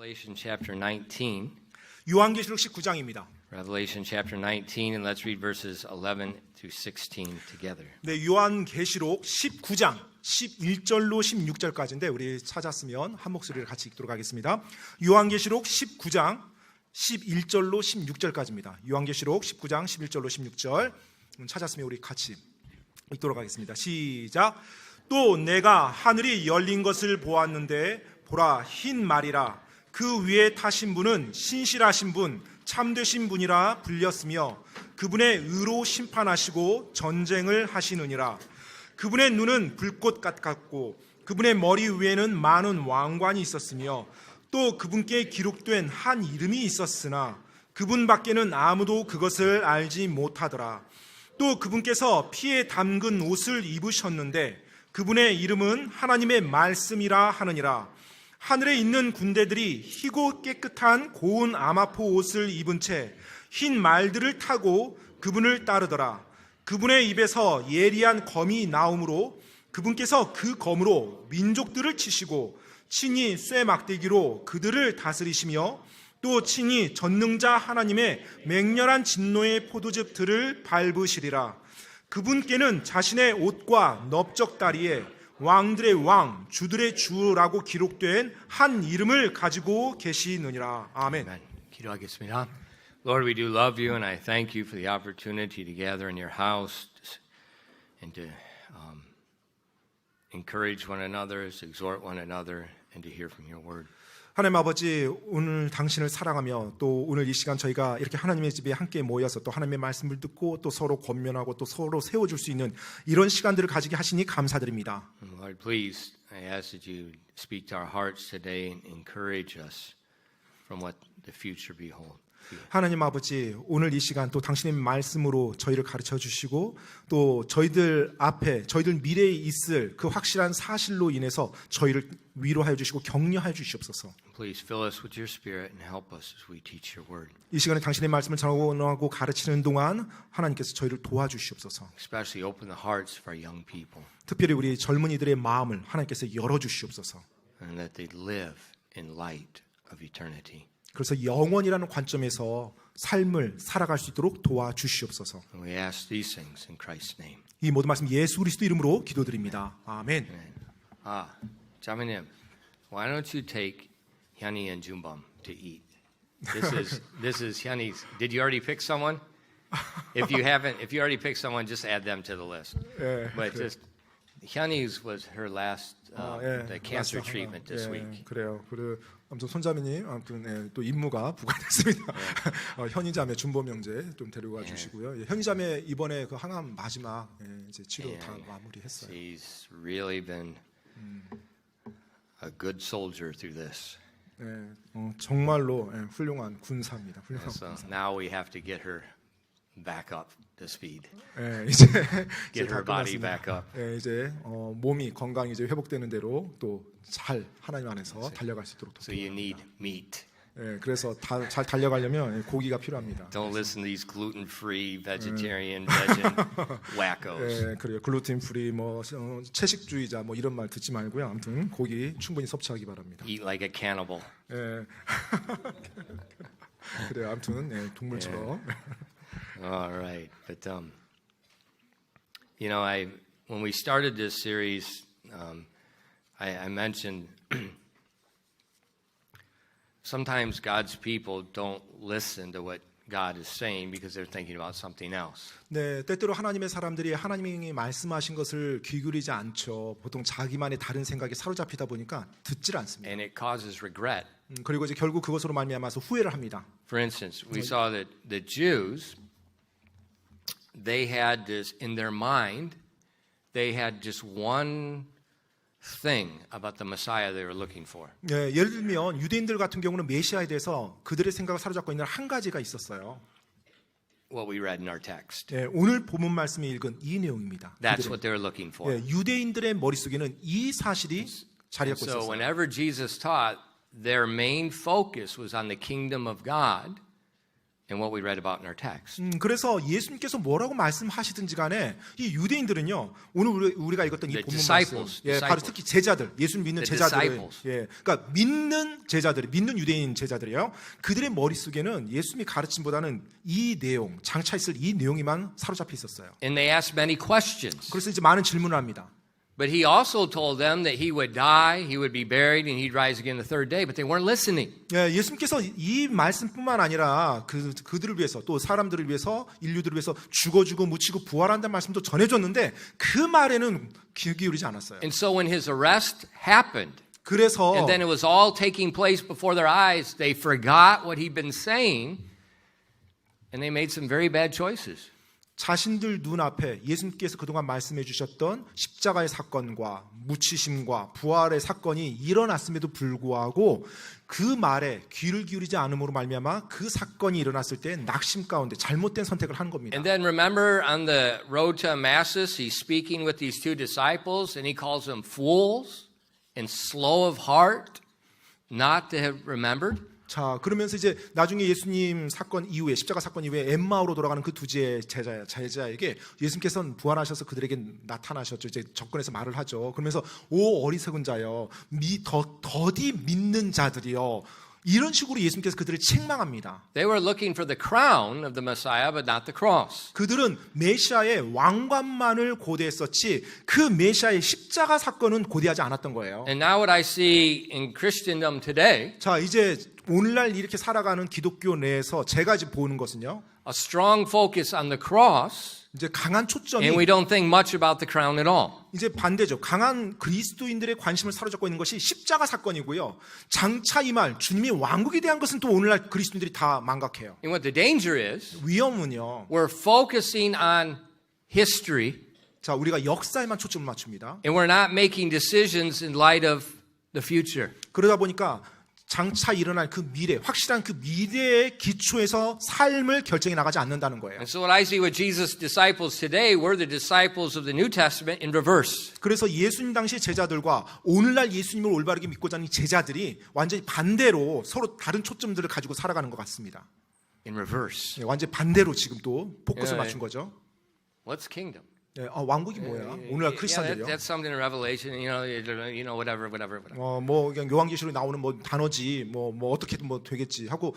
Revelation chapter 19. 요한계시록 19장입니다. Revelation chapter 19, and let's read verses 11 through 16 together. 네, 요한계시록 19장 11절로 16절까지인데 우리 찾았으면 한 목소리를 같이 읽도록 하겠습니다. 요한계시록 19장 11절로 16절까지입니다. 요한계시록 19장 11절로 16절 찾았으면 우리 같이 읽도록 하겠습니다. 시작. 또 내가 하늘이 열린 것을 보았는데 보라 흰 말이라 그 위에 타신 분은 신실하신 분 참되신 분이라 불렸으며 그분의 의로 심판하시고 전쟁을 하시느니라. 그분의 눈은 불꽃 같았고 그분의 머리 위에는 많은 왕관이 있었으며 또 그분께 기록된 한 이름이 있었으나 그분밖에는 아무도 그것을 알지 못하더라. 또 그분께서 피에 담근 옷을 입으셨는데 그분의 이름은 하나님의 말씀이라 하느니라. 하늘에 있는 군대들이 희고 깨끗한 고운 아마포 옷을 입은 채 흰 말들을 타고 그분을 따르더라. 그분의 입에서 예리한 검이 나오므로 그분께서 그 검으로 민족들을 치시고 친히 쇠 막대기로 그들을 다스리시며 또 친히 전능자 하나님의 맹렬한 진노의 포도즙들을 밟으시리라. 그분께는 자신의 옷과 넓적다리에 왕들의 왕, 주들의 주라고 기록된 한 이름을 가지고 계시느니라. 아멘. 기도하겠습니다. Lord, we do love you, and I thank you for the opportunity to gather in your house and to encourage one another, to exhort one another, and to hear from your word. 하나님 아버지, 오늘 당신을 사랑하며 또 오늘 이 시간 저희가 이렇게 하나님의 집에 함께 모여서 또 하나님의 말씀을 듣고 또 서로 권면하고 또 서로 세워줄 수 있는 이런 시간들을 가지게 하시니 감사드립니다. Lord, please, I ask that you speak to our hearts today and encourage us from what the future beholds. 하나님 아버지, 오늘 이 시간 또 당신의 말씀으로 저희를 가르쳐 주시고 또 저희들 앞에 저희들 미래에 있을 그 확실한 사실로 인해서 저희를 위로하여 주시고 격려하여 주시옵소서. Please fill us with your spirit and help us as we teach your word. 이 시간에 당신의 말씀을 전하고 가르치는 동안 하나님께서 저희를 도와주시옵소서. Especially open the hearts of our young people. 특별히 우리 젊은이들의 마음을 하나님께서 열어 주시옵소서. And that they live in light of eternity. 그래서 영원이라는 관점에서 삶을 살아갈 수 있도록 도와주시옵소서. And we ask these things in Christ's name. 이 모든 말씀 예수 그리스도 이름으로 기도드립니다. 아멘. 자매님, why don't you take Hyuni and Jumbam to eat? This is Hyuni's. Did you already pick someone? If you already picked someone, just add them to the list. But just Hyuni's was her last the cancer treatment this week. 그래요. 아무튼 손자매님 아무튼 또 임무가 부과됐습니다. 현이자매 준범 형제 좀 데려가 주시고요. 현이자매 이번에 그 항암 마지막 이제 치료 다 마무리했어요. She's really been a good soldier through this. 정말로 훌륭한 군사입니다. 훌륭한 So 군사. now we have to get her back up to speed. 이제 Get her body back up. 이제 몸이 건강이 이제 회복되는 대로 또 잘 하나님 안에서 달려갈 수 있도록. So you need meat. 그래서 잘 달려가려면 고기가 필요합니다. Don't listen to these gluten-free, vegetarian, vegan wackos. 그래요. 글루텐 프리 뭐 채식주의자 뭐 이런 말 듣지 말고요. 아무튼 고기 충분히 섭취하기 바랍니다. Eat like a cannibal. 그래요. 아무튼 동물처럼. All right, but you know, when we started this series, I mentioned sometimes God's people don't listen to what God is saying because they're thinking about something else. 네, 때때로 하나님의 사람들이 하나님이 말씀하신 것을 귀기울이지 않죠. 보통 자기만의 다른 생각에 사로잡히다 보니까 듣질 않습니다. And it causes regret. 그리고 이제 결국 그것으로 말미암아서 후회를 합니다. For instance, we saw that the Jews, they had this in their mind, they had just one thing about the Messiah they were looking for. 네, 예를 들면 유대인들 같은 경우는 메시아에 대해서 그들의 생각을 사로잡고 있는 한 가지가 있었어요. What we read in our text. 네, 오늘 본문 말씀에 읽은 이 내용입니다. That's what they were looking for. 네, 유대인들의 머릿속에는 이 사실이 자리 잡고 So 있었어요. whenever Jesus taught, their main focus was on the kingdom of God in what we read about in our text. 그래서 예수님께서 뭐라고 말씀하시든지 간에 이 유대인들은요, 오늘 우리가 읽었던 이 The 본문 disciples, 말씀, 바로 특히 제자들, 예수님 믿는 The 제자들, disciples. 그러니까 믿는 제자들, 믿는 유대인 제자들이에요. 그들의 머릿속에는 예수님이 가르침보다는 이 내용, 장차 있을 이 내용이만 사로잡혀 있었어요. And they asked many questions. 그래서 이제 많은 질문을 합니다. But he also told them that he would die, he would be buried, and he'd rise again the third day. But they weren't listening. 예수님께서 이 말씀뿐만 아니라 그들을 위해서 또 사람들을 위해서 인류들을 위해서 죽어주고 묻히고 부활한다는 말씀도 전해줬는데 그 말에는 귀 기울이지 않았어요. And so when his arrest happened, 그래서 and then it was all taking place before their eyes, they forgot what he'd been saying, and they made some very bad choices. 자신들 눈앞에 예수님께서 그동안 말씀해 주셨던 십자가의 사건과 묻히심과 부활의 사건이 일어났음에도 불구하고 그 말에 귀를 기울이지 않음으로 말미암아 그 사건이 일어났을 때 낙심 가운데 잘못된 선택을 한 겁니다. And then remember on the road to Emmaus, he's speaking with these two disciples, and he calls them fools and slow of heart not to have remembered. 자, 그러면서 이제 나중에 예수님 사건 이후에 십자가 사건 이후에 엠마오로 돌아가는 그 두 제자에게 예수님께서는 부활하셔서 그들에게 나타나셨죠. 이제 접근해서 말을 하죠. 그러면서 오 어리석은 자여, 더디 믿는 자들이여. 이런 식으로 예수님께서 그들을 책망합니다. They were looking for the crown of the Messiah, but not the cross. 그들은 메시아의 왕관만을 고대했었지 그 메시아의 십자가 사건은 고대하지 않았던 거예요. And now what I see in Christendom today, 자, 이제 오늘날 이렇게 살아가는 기독교 내에서 제가 이제 보는 것은요. a strong focus on the cross, 이제 강한 초점이 and we don't think much about the crown at all. 이제 반대죠. 강한 그리스도인들의 관심을 사로잡고 있는 것이 십자가 사건이고요. 장차 이 말 주님의 왕국에 대한 것은 또 오늘날 그리스도인들이 다 망각해요. And what the danger is, 위험은요. we're focusing on history, 자, 우리가 역사에만 초점을 맞춥니다. and we're not making decisions in light of the future. 그러다 보니까 장차 일어날 그 미래, 확실한 그 미래의 기초에서 삶을 결정해 나가지 않는다는 거예요. And so what I see with Jesus' disciples today, we're the disciples of the New Testament in reverse. 그래서 예수님 당시 제자들과 오늘날 예수님을 올바르게 믿고자 하는 제자들이 완전히 반대로 서로 다른 초점들을 가지고 살아가는 것 같습니다. In reverse. 완전히 반대로 지금 또 포커스를 예. 맞춘 거죠. What's kingdom? 왕국이 뭐야? 오늘날 크리스찬들이요. That's something in Revelation, whatever. 뭐 그냥 요한계시록에 나오는 뭐 단어지, 뭐 어떻게든 뭐 되겠지 하고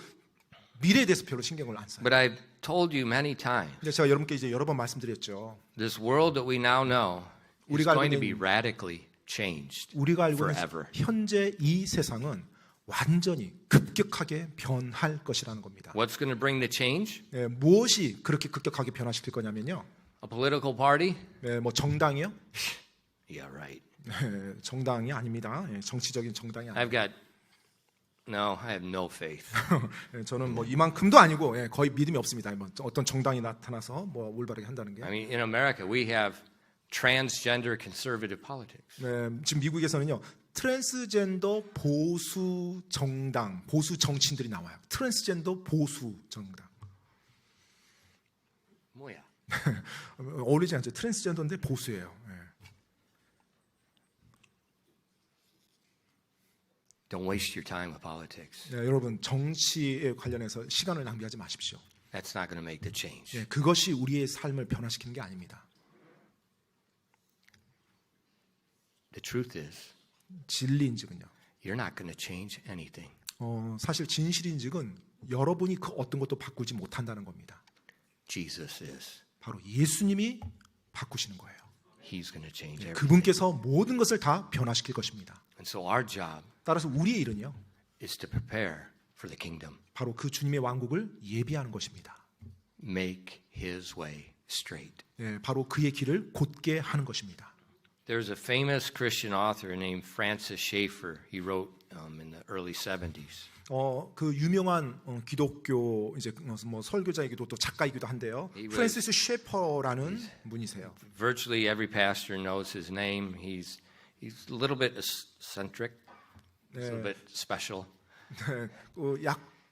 미래에 대해서 별로 신경을 안 써요. But I've told you many times, 근데 제가 여러분께 이제 여러 번 말씀드렸죠. this world that we now know is 우리가 going to 알고 be 있는- radically changed 우리가 알고 forever. 있는 현재 이 세상은 완전히 급격하게 변할 것이라는 겁니다. What's going to bring the change? 무엇이 그렇게 급격하게 변화시킬 거냐면요. A political party? 뭐 정당이요? Yeah, right. 정당이 아닙니다. 정치적인 정당이 아닙니다. I have no faith. 저는 뭐 이만큼도 아니고 거의 믿음이 없습니다. 뭐 어떤 정당이 나타나서 뭐 올바르게 한다는 게. I mean, in America, we have transgender conservative politics. 지금 미국에서는요. 트랜스젠더 보수 정당, 보수 정치인들이 나와요. 트랜스젠더 보수 정당. 뭐야? 어울리지 않죠. 트랜스젠더인데 보수예요. Don't waste your time with politics. 여러분 정치에 관련해서 시간을 낭비하지 마십시오. That's not going to make the change. 그것이 우리의 삶을 변화시키는 게 아닙니다. The truth is, 진리인즉은요. you're not going to change anything. 사실 진실인즉은 여러분이 그 어떤 것도 바꾸지 못한다는 겁니다. Jesus is. 바로 예수님이 바꾸시는 거예요. He's going to change everything. 그분께서 모든 것을 다 변화시킬 것입니다. And so our job 따라서 우리의 일은요. is to prepare for the kingdom. 바로 그 주님의 왕국을 예비하는 것입니다. Make his way straight. 바로 그의 길을 곧게 하는 것입니다. There's a famous Christian author named Francis Schaeffer. He wrote in the early 70s. 그 유명한 기독교 이제 뭐 설교자이기도 또 작가이기도 한데요. 프랜시스 셰퍼라는 분이세요. Virtually every pastor knows his name. He's a little bit eccentric, a little bit special.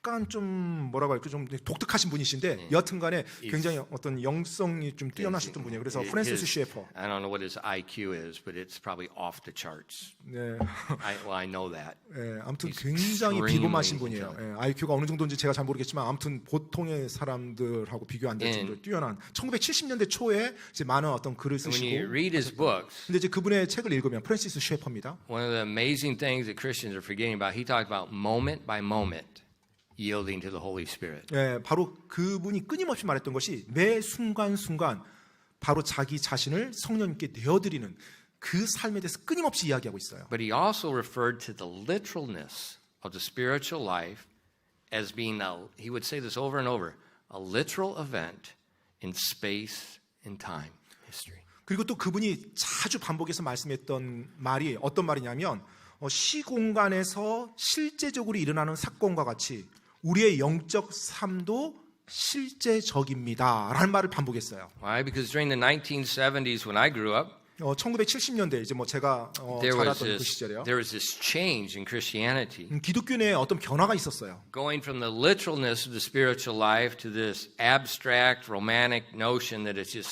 약간 좀 뭐라고 할까 좀 독특하신 분이신데 여튼간에 굉장히 어떤 영성이 좀 뛰어나셨던 분이에요. 그래서 프랜시스 셰퍼. I don't know what his IQ is, but it's probably off the charts. 네. I know that. 예, 아무튼 He's 굉장히 extremely 비범하신 분이에요. 예, IQ가 어느 정도인지 제가 잘 모르겠지만 아무튼 보통의 사람들하고 비교 안 될 정도로 뛰어난 1970년대 초에 이제 많은 어떤 글을 When you 쓰시고 read his books, 근데 이제 그분의 책을 읽으면 프랜시스 셰퍼입니다. one of the amazing things that Christians are forgetting about, he talked about moment by moment yielding to the Holy Spirit. 예, 바로 그분이 끊임없이 말했던 것이 매 순간순간 바로 자기 자신을 성령님께 내어드리는 그 삶에 대해서 끊임없이 이야기하고 있어요. But he also referred to the literalness of the spiritual life as being he would say this over and over, a literal event in space and time history. 그리고 또 그분이 자주 반복해서 말씀했던 말이 어떤 말이냐면 시공간에서 실제적으로 일어나는 사건과 같이 우리의 영적 삶도 실제적입니다 라는 말을 반복했어요. Why? Because during the 1970s when I grew up, 1970년대 이제 뭐 제가 자랐던 그 시절이요. there was this change in Christianity. 기독교 내에 어떤 변화가 있었어요. Going from the literalness of the spiritual life to this abstract, romantic notion that it's just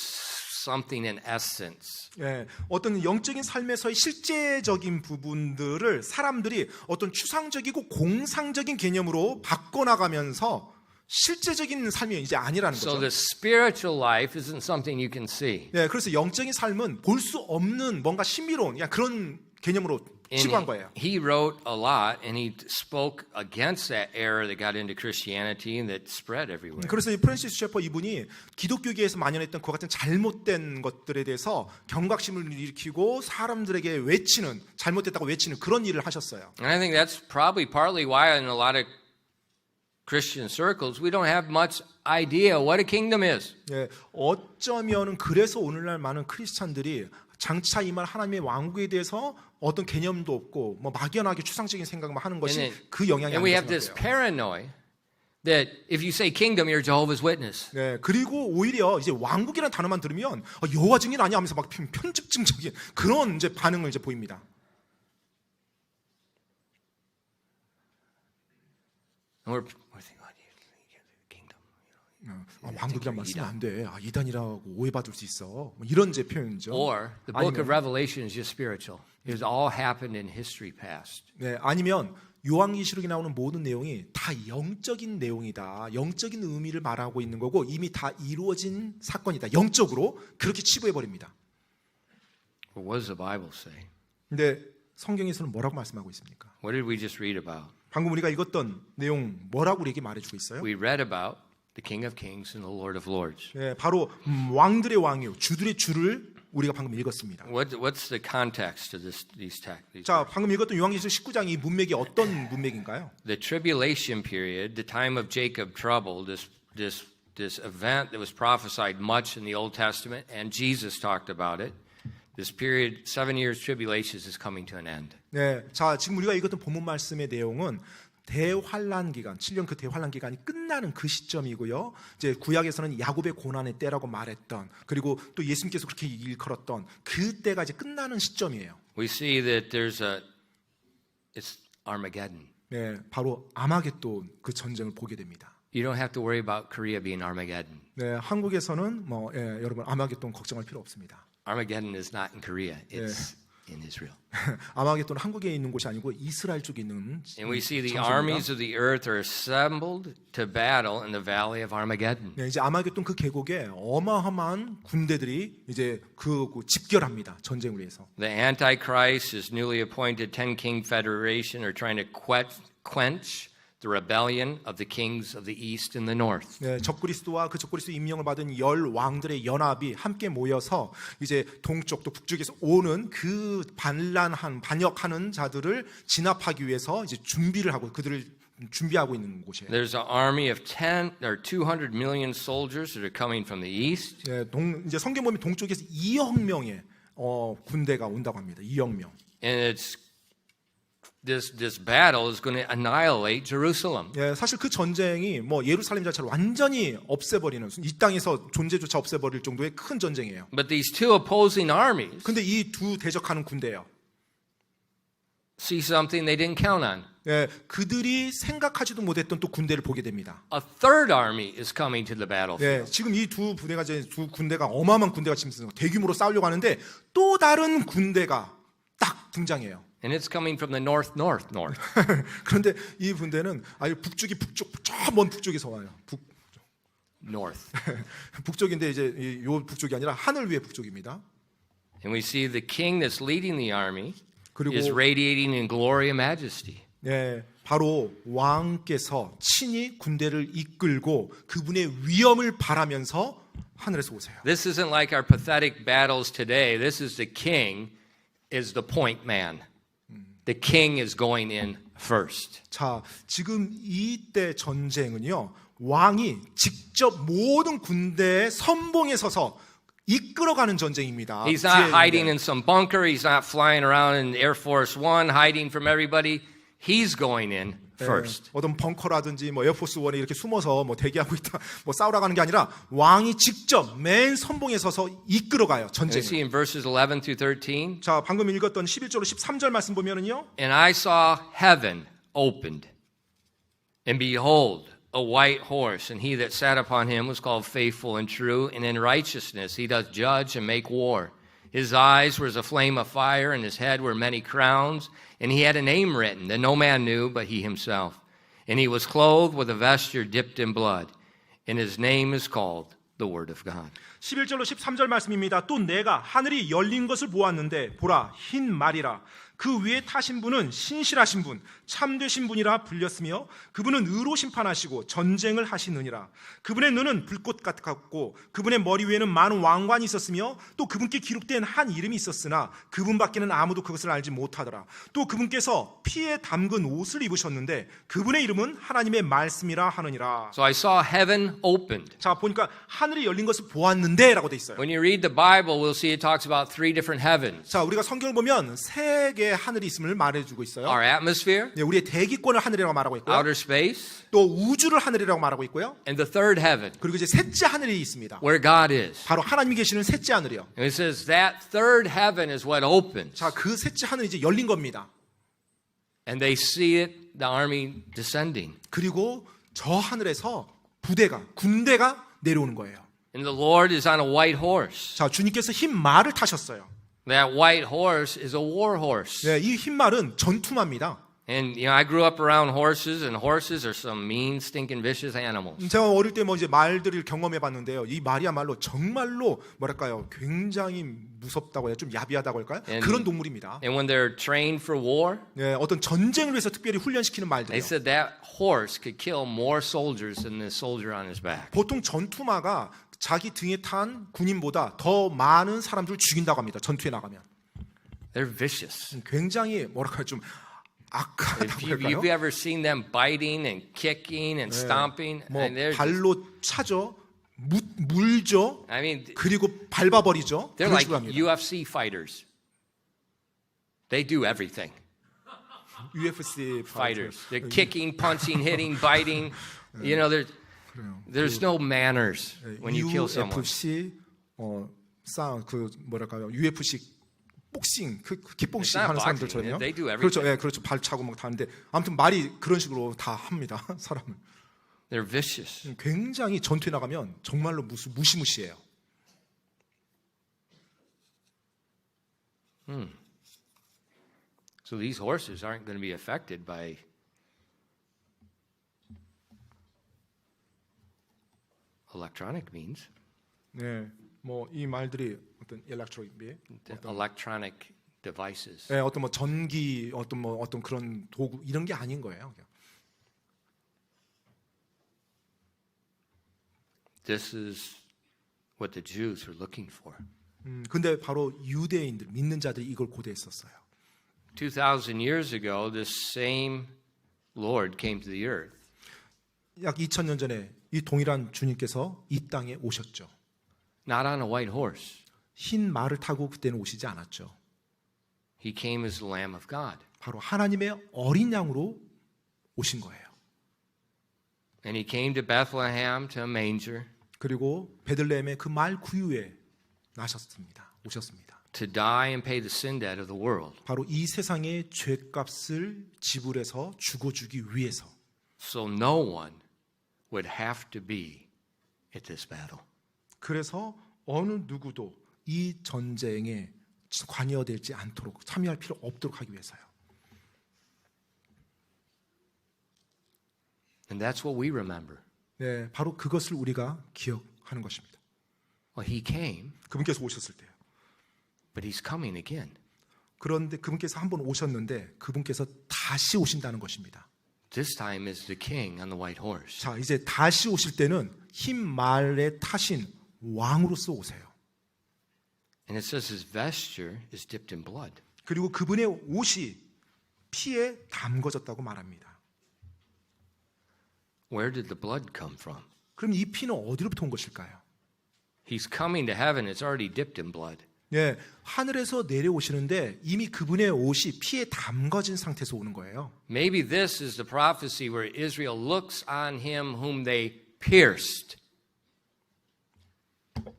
something in essence. 예, 어떤 영적인 삶에서의 실제적인 부분들을 사람들이 어떤 추상적이고 공상적인 개념으로 바꿔나가면서 실제적인 삶이 이제 아니라는 So 거죠. the spiritual life isn't something you can see. 예, 그래서 영적인 삶은 볼 수 없는 뭔가 신비로운 그냥 그런 개념으로 치부한 거예요. He wrote a lot and he spoke against that error that got into Christianity and that spread everywhere. 그래서 이 프랜시스 셰퍼 이분이 기독교계에서 만연했던 그 같은 잘못된 것들에 대해서 경각심을 일으키고 사람들에게 외치는 잘못됐다고 외치는 그런 일을 하셨어요. And I think that's probably partly why in a lot of Christian circles we don't have much idea what a kingdom is. 예, 어쩌면은 그래서 오늘날 많은 크리스찬들이 장차 임할 하나님의 왕국에 대해서 어떤 개념도 없고 뭐 막연하게 추상적인 생각만 하는 것이 그 영향이 And we 아닐까 have this 생각해요. paranoia that if you say kingdom, you're Jehovah's Witness. 네, 그리고 오히려 이제 왕국이라는 단어만 들으면 여호와 증인 아니야 하면서 막 편집증적인 그런 이제 반응을 이제 보입니다. And we're thinking, kingdom. 왕국이란 말 쓰면 안 돼. 이단이라고 오해받을 수 있어. 뭐 이런 이제 표현이죠. Or the book of Revelation is just spiritual. It has all happened in history past. 네, 아니면 요한계시록에 나오는 모든 내용이 다 영적인 내용이다. 영적인 의미를 말하고 있는 거고 이미 다 이루어진 사건이다. 영적으로 그렇게 치부해 버립니다. Well, what does the Bible say? 근데 성경에서는 뭐라고 말씀하고 있습니까? What did we just read about? 방금 우리가 읽었던 내용 뭐라고 우리에게 말해주고 있어요? We read about the King of Kings and the Lord of Lords. 네, 바로 왕들의 왕이요 주들의 주를 우리가 방금 읽었습니다. What's the context of these texts? 자, 방금 읽었던 요한계시록 19장이 이 문맥이 어떤 문맥인가요? The tribulation period, the time of Jacob trouble, this event that was prophesied much in the Old Testament, and Jesus talked about it. This period, 7 years tribulations, is coming to an end. 네, 자 지금 우리가 읽었던 본문 말씀의 내용은 대환란 기간, 7년 그 대환란 기간이 끝나는 그 시점이고요. 이제 구약에서는 야곱의 고난의 때라고 말했던 그리고 또 예수님께서 그렇게 일컬었던 그 때가 이제 끝나는 시점이에요. We see that it's Armageddon. 네, 바로 아마겟돈 그 전쟁을 보게 됩니다. You don't have to worry about Korea being Armageddon. 네, 한국에서는 여러분 아마겟돈 걱정할 필요 없습니다. Armageddon is not in Korea. It's in Israel. 아마겟돈 한국에 있는 곳이 아니고 이스라엘 쪽에 있는 And we see the 장소입니다. armies of the earth are assembled to battle in the valley of Armageddon. 네, 이제 아마겟돈 그 계곡에 어마어마한 군대들이 이제 그 집결합니다. 전쟁을 위해서. The Antichrist, his newly appointed 10-king federation, are trying to quench the rebellion of the kings of the east and the north. 네, 적그리스도와 그 적그리스도 임명을 받은 10 왕들의 연합이 함께 모여서 이제 동쪽 또 북쪽에서 오는 그 반역하는 자들을 진압하기 위해서 이제 준비를 하고 그들을 준비하고 있는 곳이에요. There's an army of 200 million soldiers that are coming from the east. 네, 이제 성경 보면 동쪽에서 2억 명의 군대가 온다고 합니다. 2억 명. And this battle is going to annihilate Jerusalem. 예, 사실 그 전쟁이 뭐 예루살렘 자체를 완전히 없애버리는 이 땅에서 존재조차 없애버릴 정도의 큰 전쟁이에요. But these two opposing armies 근데 이 두 대적하는 군대예요. see something they didn't count on. 예, 그들이 생각하지도 못했던 또 군대를 보게 됩니다. A third army is coming to the battlefield. 예, 지금 이 두 부대가 이제 두 군대가 어마어마한 군대가 지금 대규모로 싸우려고 하는데 또 다른 군대가 딱 등장해요. And it's coming from the north. 그런데 이 군대는 아예 북쪽 저 먼 북쪽에서 와요. North. 북쪽인데 이제 요 북쪽이 아니라 하늘 위의 북쪽입니다. And we see the king that's leading the army 그리고 is radiating in glory and majesty. 네, 바로 왕께서 친히 군대를 이끌고 그분의 위엄을 바라면서 하늘에서 오세요. This isn't like our pathetic battles today. This is the king is the point man. The king is going in first. 자, 지금 이때 전쟁은요. 왕이 직접 모든 군대의 선봉에 서서 이끌어가는 전쟁입니다. He's not hiding in some bunker. He's not flying around in Air Force One hiding from everybody. He's going in first. 어떤 벙커라든지 뭐 에어포스 원에 이렇게 숨어서 뭐 대기하고 있다, 뭐 싸우러 가는 게 아니라 왕이 직접 맨 선봉에 서서 이끌어가요 You 전쟁을. see in verses 11 through 13. 자, 방금 읽었던 11절로 13절 말씀 보면은요. And I saw heaven opened, and behold, a white horse, and he that sat upon him was called Faithful and True, and in righteousness he doth judge and make war. His eyes were as a flame of fire, and his head were many crowns, and he had a name written that no man knew but he himself. And he was clothed with a vesture dipped in blood, and his name is called the Word of God. 11절로 13절 말씀입니다. 또 내가 하늘이 열린 것을 보았는데 보라 흰 말이라 그 위에 타신 분은 신실하신 분 참되신 분이라 불렸으며 그분은 의로 심판하시고 전쟁을 하시느니라. 그분의 눈은 불꽃 같았고 그분의 머리 위에는 많은 왕관이 있었으며 또 그분께 기록된 한 이름이 있었으나 그분밖에는 아무도 그것을 알지 못하더라. 또 그분께서 피에 담근 옷을 입으셨는데 그분의 이름은 하나님의 말씀이라 하느니라. So I saw heaven opened. 자, 보니까 하늘이 열린 것을 보았는데 라고 돼 있어요. When you read the Bible, we'll see it talks about three different heavens. 자, 우리가 성경을 보면 세 개의 하늘이 있음을 말해주고 있어요. Our atmosphere, 네, 우리의 대기권을 하늘이라고 말하고 있고요. outer space, 또 우주를 하늘이라고 말하고 있고요. and the third heaven, 그리고 이제 셋째 하늘이 있습니다. where God is. 바로 하나님이 계시는 셋째 하늘이요. And it says that third heaven is what opens. 자, 그 셋째 하늘이 이제 열린 겁니다. And they see it, the army descending. 그리고 저 하늘에서 군대가 내려오는 거예요. And the Lord is on a white horse. 자, 주님께서 흰 말을 타셨어요. That white horse is a war horse. 네, 이 흰 말은 전투마입니다. And you know, I grew up around horses, and horses are some mean, stinking, vicious animals. 제가 어릴 때 뭐 이제 말들을 경험해 봤는데요. 이 말이야말로 정말로 뭐랄까요? 굉장히 무섭다고 해요. 좀 야비하다고 할까요? 그런 동물입니다. And when they're trained for war, 네, 어떤 전쟁을 위해서 특별히 훈련시키는 they 말들이요. said that horse could kill more soldiers than the soldier on his back. 보통 전투마가 자기 등에 탄 군인보다 더 많은 사람들을 죽인다고 합니다. 전투에 나가면. They're vicious. 굉장히 뭐랄까요? 좀 악하다고 If 할까요? you've ever seen them biting and kicking and stomping, 뭐 and they're 발로 차죠, 물죠, I mean, 그리고 밟아버리죠. they're 그런 like 식으로 합니다. UFC fighters. They do everything. UFC Fighters. They're kicking, punching, hitting, biting. You know, there's no manners when you kill someone. UFC 그 뭐랄까요? UFC 복싱, 킥복싱 It's not 하는 boxing. 사람들처럼요. They do everything. 그렇죠, 예, 그렇죠. 발 차고 막 다 하는데 아무튼 말이 그런 식으로 다 합니다. 사람을. They're vicious. 굉장히 전투에 나가면 정말로 무시무시해요. So these horses aren't going to be affected by electronic means. 네, 뭐 이 말들이 어떤 Electronic devices. 네, 어떤 뭐 전기, 어떤 그런 도구 이런 게 아닌 거예요. This is what the Jews were looking for. 근데 바로 유대인들, 믿는 자들이 이걸 고대했었어요. 2,000 years ago, this same Lord came to the earth. 약 2000년 전에 이 동일한 주님께서 이 땅에 오셨죠. Not on a white horse. 흰 말을 타고 그때는 오시지 않았죠. He came as the Lamb of God. 바로 하나님의 어린 양으로 오신 거예요. And he came to Bethlehem, to a manger. 그리고 베들레헴의 그 말 구유에 오셨습니다. to die and pay the sin debt of the world. 바로 이 세상의 죄값을 지불해서 죽어주기 위해서. So no one would have to be at this battle. 그래서 어느 누구도 이 전쟁에 관여되지 않도록 참여할 필요 없도록 하기 위해서요. And that's what we remember. 네, 바로 그것을 우리가 기억하는 것입니다. Well, he came, 그분께서 오셨을 때요. but he's coming again. 그런데 그분께서 한 번 오셨는데 그분께서 다시 오신다는 것입니다. This time is the king on the white horse. 자, 이제 다시 오실 때는 흰 말에 타신 왕으로서 오세요. And it says his vesture is dipped in blood. 그리고 그분의 옷이 피에 담궈졌다고 말합니다. Where did the blood come from? 그럼 이 피는 어디로부터 온 것일까요? He's coming to heaven. It's already dipped in blood. 네, 하늘에서 내려오시는데 이미 그분의 옷이 피에 담궈진 상태에서 오는 거예요. Maybe this is the prophecy where Israel looks on him whom they pierced.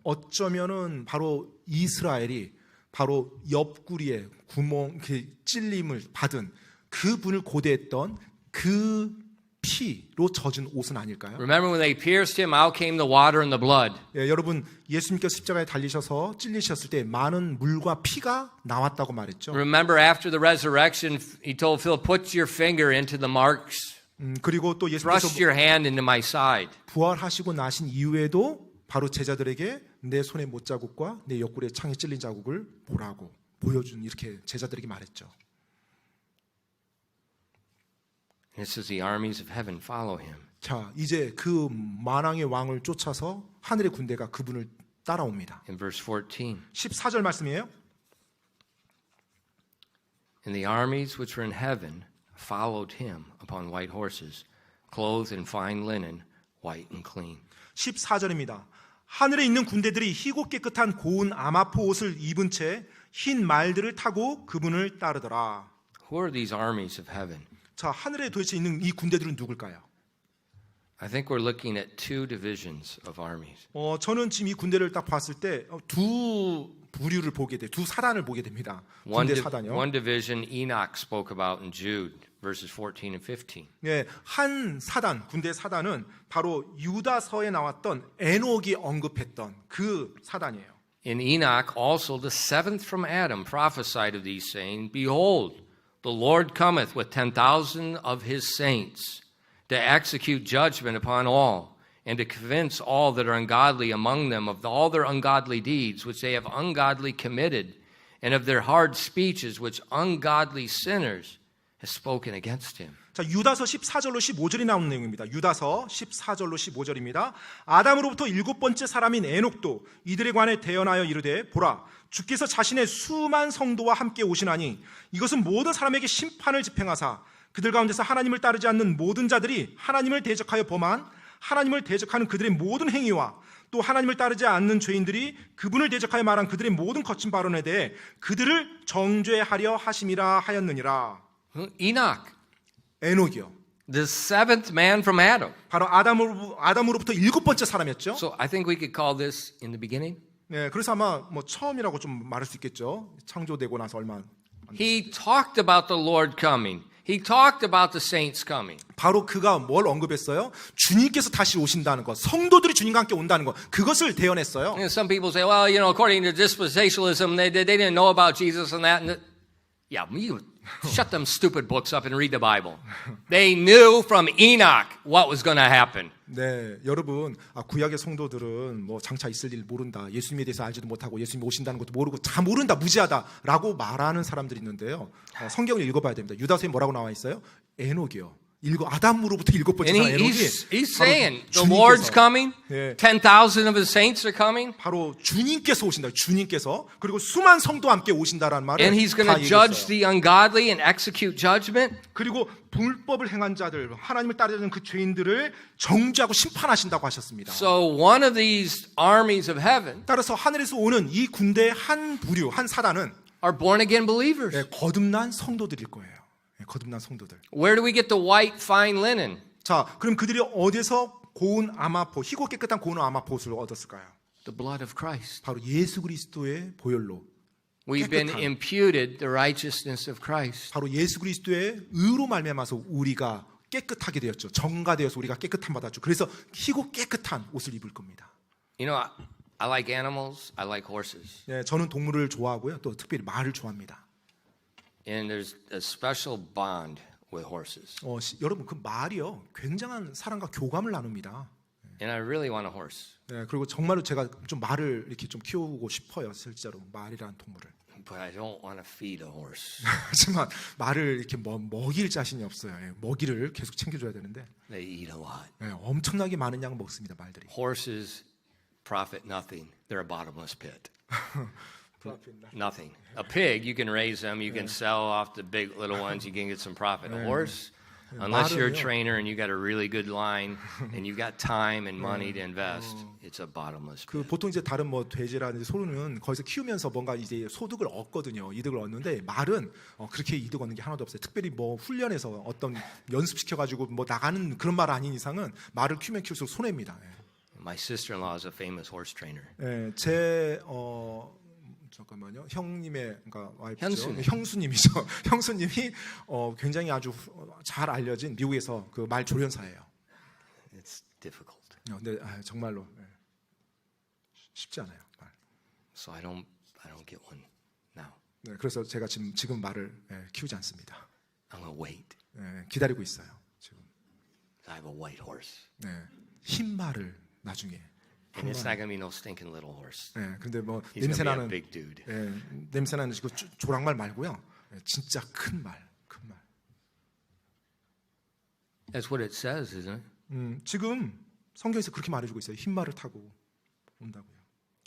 어쩌면은 바로 이스라엘이 바로 옆구리에 구멍, 찔림을 받은 그분을 고대했던 그 피로 젖은 옷은 아닐까요? Remember when they pierced him, out came the water and the blood. 예, 여러분 예수님께서 십자가에 달리셔서 찔리셨을 때 많은 물과 피가 나왔다고 말했죠. Remember after the resurrection, he told Philip, put your finger into the marks. 그리고 또 Thrust 예수님께서 your hand into my side. 부활하시고 나신 이후에도 바로 제자들에게 내 손의 못자국과 내 옆구리에 창에 찔린 자국을 보라고 보여준 이렇게 제자들에게 말했죠. And it says the armies of heaven follow him. 자, 이제 그 만왕의 왕을 쫓아서 하늘의 군대가 그분을 따라옵니다. In verse 14. 14절 말씀이에요. And the armies which were in heaven followed him upon white horses, clothed in fine linen, white and clean. 14절입니다. 하늘에 있는 군대들이 희고 깨끗한 고운 아마포 옷을 입은 채 흰 말들을 타고 그분을 따르더라. Who are these armies of heaven? 자, 하늘에 도대체 있는 이 군대들은 누굴까요? I think we're looking at two divisions of armies. 저는 지금 이 군대를 딱 봤을 때 두 부류를 보게 돼, 두 사단을 보게 됩니다. 군대 사단이요. One division Enoch spoke about in Jude, verses 14 and 15. 네, 한 사단, 군대 사단은 바로 유다서에 나왔던 에녹이 언급했던 그 사단이에요. In Enoch, also the seventh from Adam prophesied of these, saying, Behold, the Lord cometh with 10,000 of his saints to execute judgment upon all, and to convince all that are ungodly among them of all their ungodly deeds which they have ungodly committed, and of their hard speeches which ungodly sinners have spoken against him. 자, 유다서 14절로 15절이 나오는 내용입니다. 유다서 14절로 15절입니다. 아담으로부터 일곱 번째 사람인 에녹도 이들에 관해 대언하여 이르되 보라, 주께서 자신의 수만 성도와 함께 오시나니 이것은 모든 사람에게 심판을 집행하사 그들 가운데서 하나님을 따르지 않는 모든 자들이 하나님을 대적하여 범한 하나님을 대적하는 그들의 모든 행위와 또 하나님을 따르지 않는 죄인들이 그분을 대적하여 말한 그들의 모든 거친 발언에 대해 그들을 정죄하려 하심이라 하였느니라. Enoch, 에녹이요. the seventh man from Adam. 바로 아담으로부터 일곱 번째 사람이었죠. So I think we could call this in the beginning. 네, 그래서 아마 뭐 처음이라고 좀 말할 수 있겠죠. 창조되고 나서 얼마. He talked about the Lord coming. He talked about the saints coming. 바로 그가 뭘 언급했어요? 주님께서 다시 오신다는 것, 성도들이 주님과 함께 온다는 것, 그것을 대언했어요. You know, some people say, well, you know, according to dispensationalism, they didn't know about Jesus and that. Yeah, you shut them stupid books up and read the Bible. They knew from Enoch what was going to happen. 네, 여러분, 구약의 성도들은 뭐 장차 있을 일 모른다. 예수님에 대해서 알지도 못하고 예수님이 오신다는 것도 모르고 다 모른다, 무지하다라고 말하는 사람들이 있는데요. 성경을 읽어봐야 됩니다. 유다서에 뭐라고 나와 있어요? 에녹이요. 아담으로부터 일곱 번째 사람 And 에녹이 he's saying, the Lord's coming, 네. 10,000 of his saints are coming, 바로 주님께서 오신다. 주님께서 그리고 수만 성도와 함께 오신다라는 말을 and he's going 다 to judge 얘기했어요. the ungodly and execute judgment. 그리고 불법을 행한 자들, 하나님을 따르지 않는 그 죄인들을 정죄하고 심판하신다고 하셨습니다. So one of these armies of heaven 따라서 하늘에서 오는 이 군대의 한 부류, 한 사단은 are born again believers. 네, 거듭난 성도들일 거예요. 네, 거듭난 성도들. Where do we get the white fine linen? 자, 그럼 그들이 어디서 고운 아마포, 희고 깨끗한 고운 아마포 옷을 얻었을까요? The blood of Christ. 바로 예수 그리스도의 보혈로. We've been 깨끗한. imputed the righteousness of Christ. 바로 예수 그리스도의 의로 말미암아서 우리가 깨끗하게 되었죠. 정가되어서 우리가 깨끗함 받았죠. 그래서 희고 깨끗한 옷을 입을 겁니다. You know, I like animals. I like horses. 예, 저는 동물을 좋아하고요. 또 특별히 말을 좋아합니다. And there's a special bond with horses. 여러분 그 말이요. 굉장한 사랑과 교감을 나눕니다. And I really want a horse. 예, 그리고 정말로 제가 좀 말을 이렇게 좀 키우고 싶어요. 실제로 말이라는 동물을. But I don't want to feed a horse. 하지만 말을 이렇게 먹일 자신이 없어요. 예, 먹이를 계속 챙겨줘야 되는데 They eat a lot. 예, 엄청나게 많은 양을 먹습니다. 말들이. Horses profit nothing. They're a bottomless pit. Nothing. A pig, you can raise them, you can sell off the big little ones, you can get some profit. A horse, unless you're a trainer and you got a really good line and you got time and money to invest, it's a bottomless 그 pit. 보통 이제 다른 뭐 돼지라든지 소는 거기서 키우면서 뭔가 이제 소득을 얻거든요. 이득을 얻는데 말은 그렇게 이득 얻는 게 하나도 없어요. 특별히 뭐 훈련해서 어떤 연습시켜 가지고 뭐 나가는 그런 말 아닌 이상은 말을 키우면 키울수록 손해입니다. My sister-in-law is a famous horse trainer. 예, 제 잠깐만요. 형님의 그러니까 와이프죠. 형수님. 형수님이죠. 형수님이 굉장히 아주 잘 알려진 미국에서 그 말 조련사예요. It's difficult. 근데 정말로 쉽지 않아요. 말. So I don't get one now. 네, 그래서 제가 지금 말을 키우지 않습니다. I'm gonna wait. 기다리고 있어요. 지금. I have a white horse. 흰 말을 나중에. And it's not gonna be no stinking little horse. 근데 뭐 He's gonna be a 냄새나는 big dude. 냄새나는 그 조랑말 말고요. 진짜 큰 말. That's what it says, isn't it? 지금 성경에서 그렇게 말해주고 있어요. 흰 말을 타고 온다고요.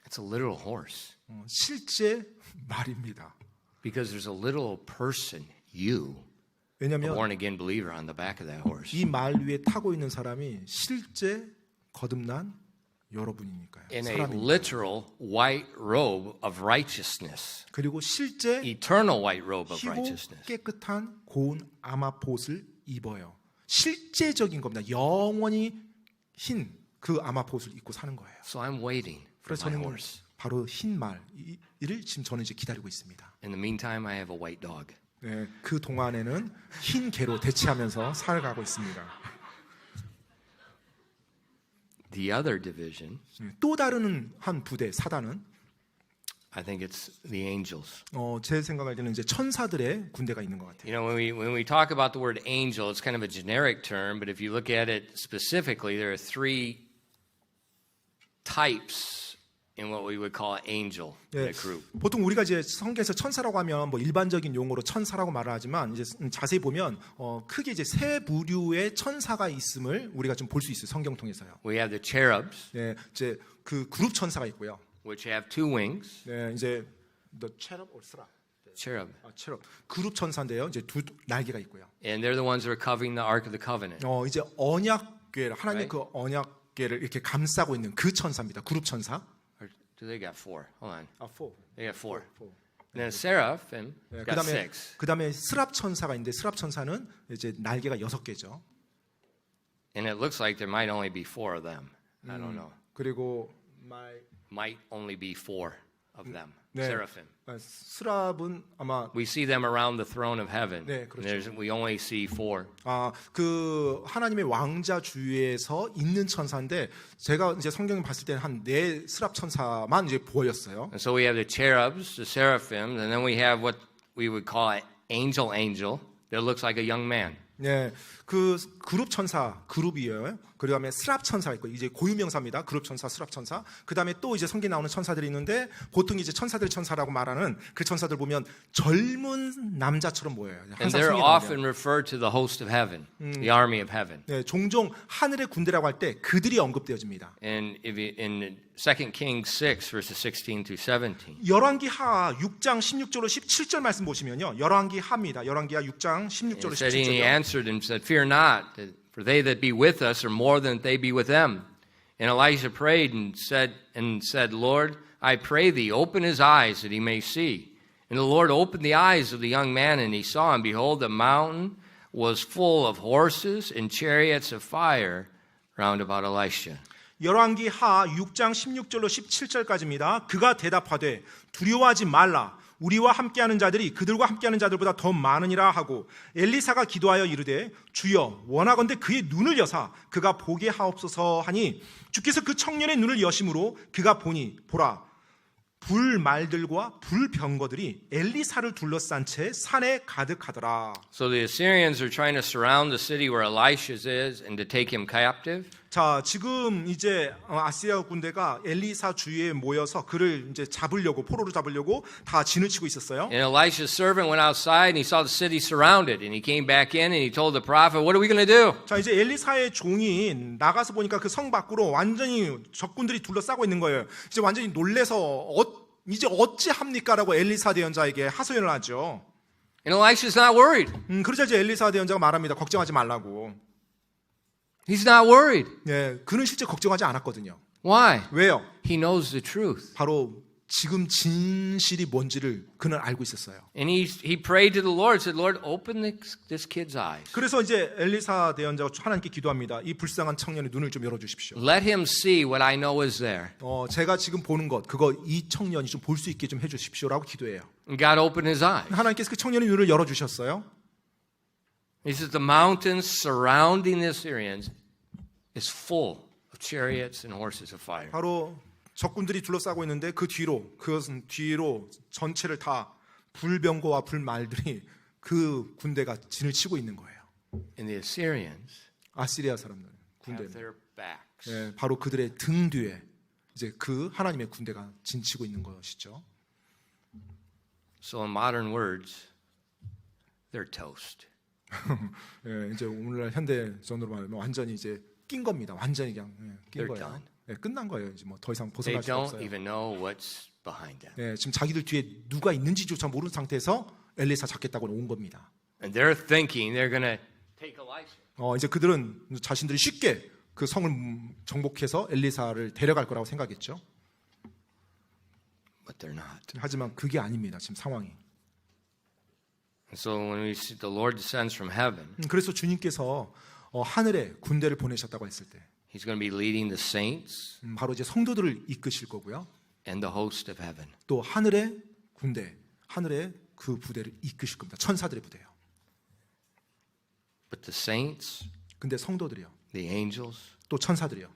It's a literal horse. 실제 말입니다. Because there's a literal person, you, a 왜냐하면 born again believer on the back of that horse. 이 말 위에 타고 있는 사람이 실제 거듭난 여러분이니까요. In a 사람이니까요. literal white robe of righteousness. 그리고 실제 Eternal white robe of 희고 righteousness. 깨끗한 고운 아마폿을 입어요. 실제적인 겁니다. 영원히 흰 그 아마폿을 입고 사는 거예요. So I'm waiting for 그래서 my 저는 horse. 바로 흰 말을 지금 저는 이제 기다리고 있습니다. In the meantime, I have a white dog. 그 동안에는 흰 개로 대체하면서 살아가고 있습니다. The other division, 또 다른 한 부대 사단은 I think it's the angels. 제 생각할 때는 이제 천사들의 군대가 있는 것 같아요. You know, when we talk about the word angel, it's kind of a generic term, but if you look at it specifically, there are three types in what we would call angel in a group. 보통 우리가 이제 성경에서 천사라고 하면 뭐 일반적인 용어로 천사라고 말을 하지만 이제 자세히 보면 크게 이제 세 부류의 천사가 있음을 우리가 좀 볼 수 있어요. 성경 통해서요. We have the cherubs, 이제 그 그룹 천사가 있고요. which have two wings. 이제 the cherub or srab. Cherub. cherub. 그룹 천사인데요. 이제 두 날개가 있고요. And they're the ones who are covering the Ark of the Covenant. 이제 언약궤 하나님의 Right. 그 언약궤를 이렇게 감싸고 있는 그 천사입니다. 그룹 천사. Or do they got four? Hold on. four. They got four. And then seraphim got six. 그다음에 스랍 천사가 있는데 스랍 천사는 이제 날개가 6개죠. And it looks like there might only be four of them. I don't know. 그리고 Might only be four of them. 네. Seraphim. 스랍은 아마 We see them around the throne of heaven. 네, And 그렇죠. we only see four. 그 하나님의 왕자 주위에서 있는 천사인데 제가 이제 성경을 봤을 때는 한 4 스랍 천사만 이제 보였어요. And so we have the cherubs, the seraphim, and then we have what we would call an angel that looks like a young man. 네, 그 그룹 천사 그룹이에요. 그다음에 스랍 천사가 있고 이제 고유명사입니다. 그룹 천사, 스랍 천사. 그다음에 또 이제 성경에 나오는 천사들이 있는데 보통 이제 천사들 천사라고 말하는 그 천사들 보면 젊은 남자처럼 보여요. And 항상 they're 성경에 often 나오면. referred to the host of heaven, the army of heaven. 네, 종종 하늘의 군대라고 할 때 그들이 언급되어집니다. And if you, in 2 Kings 6, verses 16 to 17, 열왕기하 6장 16절로 17절 말씀 보시면요. 열왕기하입니다. 열왕기하 6장 16절로 it said, and he 17절요. answered and said, Fear not, for they that be with us are more than they be with them. And Elisha prayed and said, Lord, I pray thee, open his eyes that he may see. And the Lord opened the eyes of the young man, and he saw, and behold, the mountain was full of horses and chariots of fire round about Elisha. 열왕기하 6장 16절로 17절까지입니다. 그가 대답하되 두려워하지 말라. 우리와 함께하는 자들이 그들과 함께하는 자들보다 더 많으니라 하고 엘리사가 기도하여 이르되 주여 원하건대 그의 눈을 여사 그가 보게 하옵소서 하니 주께서 그 청년의 눈을 여심으로 그가 보니 보라 불말들과 불병거들이 엘리사를 둘러싼 채 산에 가득하더라. So the Assyrians are trying to surround the city where Elisha is and to take him captive. 자, 지금 이제 아시리아 군대가 엘리사 주위에 모여서 그를 이제 잡으려고 포로로 잡으려고 다 진을 치고 있었어요. And Elisha's servant went outside and he saw the city surrounded and he came back in and he told the prophet, "What are we going to do?" 자, 이제 엘리사의 종이 나가서 보니까 그 성 밖으로 완전히 적군들이 둘러싸고 있는 거예요. 이제 완전히 놀래서 이제 어찌합니까라고 엘리사 대언자에게 하소연을 하죠. And Elisha's not worried. 그러자 이제 엘리사 대언자가 말합니다. 걱정하지 말라고. He's not worried. 네, 그는 실제 걱정하지 않았거든요. Why? 왜요? He knows the truth. 바로 지금 진실이 뭔지를 그는 알고 있었어요. And he prayed to the Lord, said, "Lord, open this kid's eyes. 그래서 이제 엘리사 대언자가 하나님께 기도합니다. 이 불쌍한 청년의 눈을 좀 열어주십시오. Let him see what I know is there." 제가 지금 보는 것, 그거 이 청년이 좀 볼 수 있게 좀 해주십시오라고 기도해요. And God opened his eyes. 하나님께서 그 청년의 눈을 열어주셨어요. He says the mountains surrounding the Assyrians is full of chariots and horses of fire. 바로 적군들이 둘러싸고 있는데 그것은 뒤로 전체를 다 불병거와 불말들이 그 군대가 진을 치고 있는 거예요. And the Assyrians 아시리아 사람들 군대. have their backs. 예, 바로 그들의 등 뒤에 이제 그 하나님의 군대가 진치고 있는 것이죠. So in modern words, they're toast. 예, 이제 오늘날 현대전으로 말하면 완전히 이제 낀 겁니다. 완전히 그냥 낀 They're 거예요. done. 예, 끝난 거예요. 이제 뭐 더 이상 They 벗어날 수 don't 없어요. even know what's behind them. 예, 지금 자기들 뒤에 누가 있는지조차 모르는 상태에서 엘리사 잡겠다고 온 겁니다. And they're thinking they're going to take Elisha. 이제 그들은 자신들이 쉽게 그 성을 정복해서 엘리사를 데려갈 거라고 생각했죠. But they're not. 하지만 그게 아닙니다. 지금 상황이. And so when we see the Lord descends from heaven, 그래서 주님께서 하늘에 군대를 보내셨다고 했을 때 He's going to be leading the saints 바로 이제 성도들을 이끄실 거고요. and the host of heaven. 또 하늘의 군대, 하늘의 그 부대를 이끄실 겁니다. 천사들의 부대요. But the saints, 근데 성도들이요. the angels, 또 천사들이요.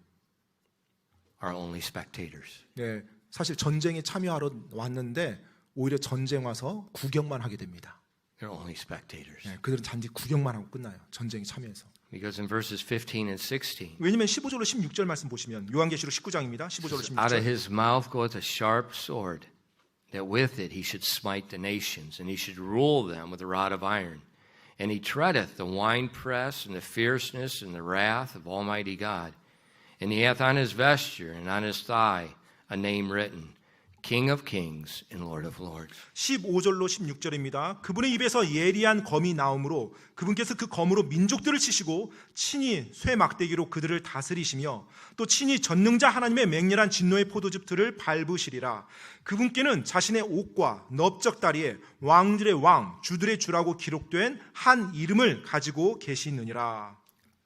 are only spectators. 네, 사실 전쟁에 참여하러 왔는데 오히려 전쟁 와서 구경만 하게 됩니다. They're only spectators. 네, 그들은 단지 구경만 하고 끝나요. 전쟁에 참여해서. Because in verses 15 and 16, 왜냐면 15절로 16절 말씀 보시면 요한계시록 19장입니다. 15절로 out of 16절. his mouth goeth a sharp sword, that with it he should smite the nations, and he should rule them with a rod of iron. And he treadeth the winepress and the fierceness and the wrath of Almighty God. And he hath on his vesture and on his thigh a name written, King of Kings and Lord of Lords. 15절로 16절입니다. 그분의 입에서 예리한 검이 나오므로 그분께서 그 검으로 민족들을 치시고 친히 쇠 막대기로 그들을 다스리시며 또 친히 전능자 하나님의 맹렬한 진노의 포도즙 틀을 밟으시리라. 그분께는 자신의 옷과 넓적다리에 왕들의 왕, 주들의 주라고 기록된 한 이름을 가지고 계시느니라.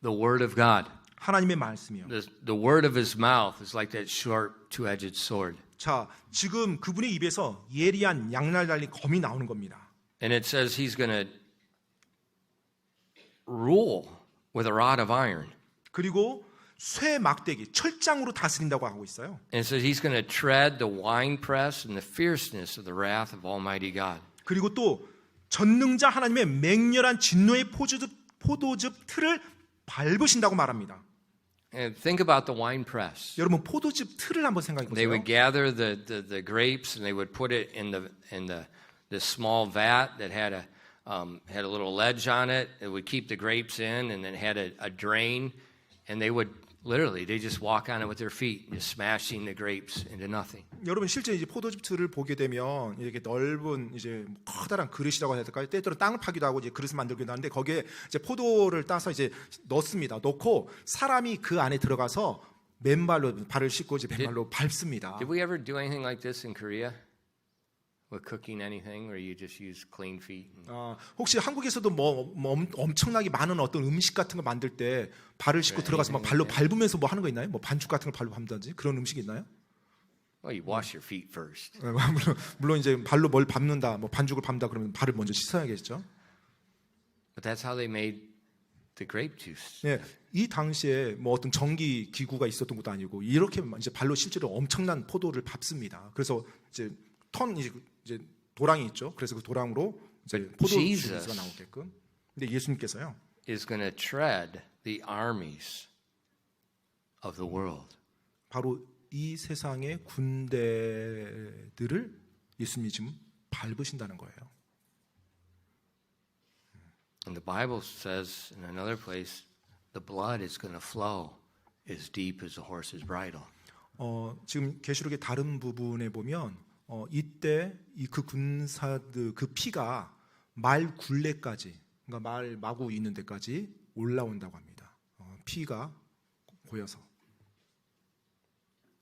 The word of God. 하나님의 말씀이요. The word of his mouth is like that sharp two-edged sword. 자, 지금 그분의 입에서 예리한 양날 달린 검이 나오는 겁니다. And it says he's going to rule with a rod of iron. 그리고 쇠 막대기, 철장으로 다스린다고 하고 있어요. And it says he's going to tread the winepress and the fierceness of the wrath of Almighty God. 그리고 또 전능자 하나님의 맹렬한 진노의 포도즙 틀을 밟으신다고 말합니다. And think about the winepress. 여러분 포도즙 틀을 한번 생각해 They 보세요. would gather the grapes and they would put it in the small vat that had a little ledge on it. It would keep the grapes in, and then had a drain, and they would literally they just walk on it with their feet, just smashing the grapes into nothing. 여러분 실제 이제 포도즙 틀을 보게 되면 이렇게 넓은 이제 커다란 그릇이라고 해야 될까요? 때때로 땅을 파기도 하고 이제 그릇을 만들기도 하는데 거기에 이제 포도를 따서 이제 넣습니다. 넣고 사람이 그 안에 들어가서 맨발로 발을 씻고 이제 맨발로 밟습니다. Did we ever do anything like this in Korea? With cooking anything, where you just use clean feet? 혹시 한국에서도 엄청나게 많은 어떤 음식 같은 거 만들 때 발을 씻고 들어가서 막 발로 밟으면서 뭐 하는 거 있나요? 뭐 반죽 같은 걸 발로 밟든지 그런 음식 있나요? Well, you wash your feet first. 물론 이제 발로 뭘 밟는다, 뭐 반죽을 밟는다 그러면 발을 먼저 씻어야겠죠. But that's how they made the grape juice. 네, 이 당시에 뭐 어떤 전기 기구가 있었던 것도 아니고 이렇게 이제 발로 실제로 엄청난 포도를 밟습니다. 그래서 이제 이제 도랑이 있죠. 그래서 그 도랑으로 이제 포도 주스가 나오게끔. 근데 예수님께서요. Is going to tread the armies of the world. 바로 이 세상의 군대들을 예수님이 지금 밟으신다는 거예요. And the Bible says in another place, the blood is going to flow as deep as the horse's bridle. 지금 계시록의 다른 부분에 보면 이때 그 군사들 그 피가 말 굴레까지, 그러니까 말 마구 있는 데까지 올라온다고 합니다. 피가 고여서.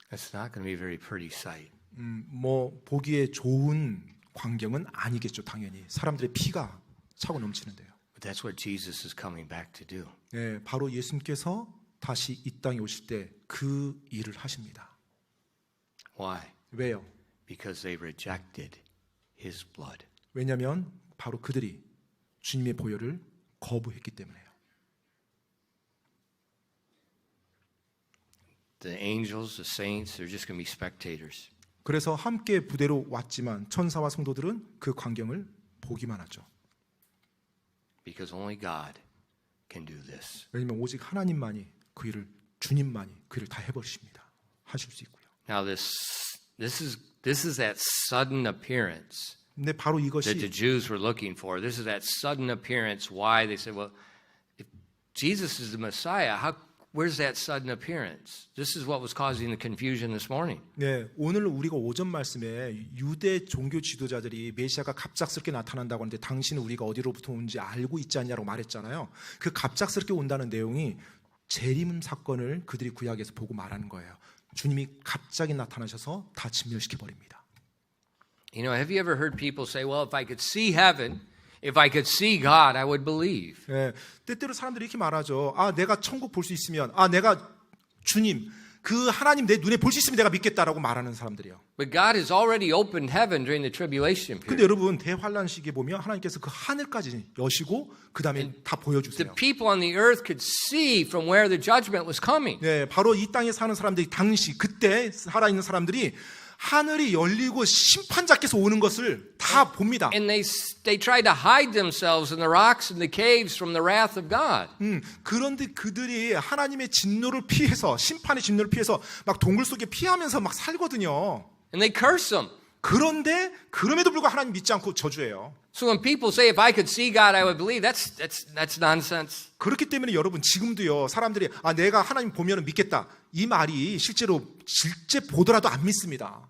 That's not going to be a very pretty sight. 뭐 보기에 좋은 광경은 아니겠죠, 당연히. 사람들의 피가 차고 넘치는데요. But that's what Jesus is coming back to do. 네, 바로 예수님께서 다시 이 땅에 오실 때 그 일을 하십니다. Why? 왜요? Because they rejected his blood. 왜냐하면 바로 그들이 주님의 보혈을 거부했기 때문에요. The angels, the saints, they're just going to be spectators. 그래서 함께 부대로 왔지만 천사와 성도들은 그 광경을 보기만 하죠. Because only God can do this. 왜냐하면 오직 하나님만이 그 일을, 주님만이 그 일을 다 해버리십니다. 하실 수 있고요. Now this is that sudden appearance 근데 바로 that 이것이 the Jews were looking for. This is that sudden appearance. Why they said, well, if Jesus is the Messiah, where's that sudden appearance? This is what was causing the confusion this morning. 네, 오늘 우리가 오전 말씀에 유대 종교 지도자들이 메시아가 갑작스럽게 나타난다고 하는데 당신은 우리가 어디로부터 온지 알고 있지 않냐고 말했잖아요. 그 갑작스럽게 온다는 내용이 재림 사건을 그들이 구약에서 보고 말하는 거예요. 주님이 갑자기 나타나셔서 다 진멸시켜 버립니다. You know, have you ever heard people say, well, if I could see heaven, if I could see God, I would believe. 네, 때때로 사람들이 이렇게 말하죠. 내가 천국 볼 수 있으면, 내가 주님, 그 하나님 내 눈에 볼 수 있으면 내가 믿겠다라고 말하는 사람들이요. But God has already opened heaven during the tribulation period. 근데 여러분 대환란 시기에 보면 하나님께서 그 하늘까지 여시고 그 다음에 다 보여주세요. The people on the earth could see from where the judgment was coming. 네, 바로 이 땅에 사는 사람들이 당시 그때 살아있는 사람들이 하늘이 열리고 심판자께서 오는 것을 다 봅니다. And they tried to hide themselves in the rocks and the caves from the wrath of God. 그런데 그들이 하나님의 진노를 피해서 심판의 진노를 피해서 막 동굴 속에 피하면서 막 살거든요. And they curse them. 그런데 그럼에도 불구하고 하나님 믿지 않고 저주해요. So when people say, if I could see God, I would believe, that's nonsense. 그렇기 때문에 여러분 지금도요 사람들이 내가 하나님 보면 믿겠다 이 말이 실제 보더라도 안 믿습니다.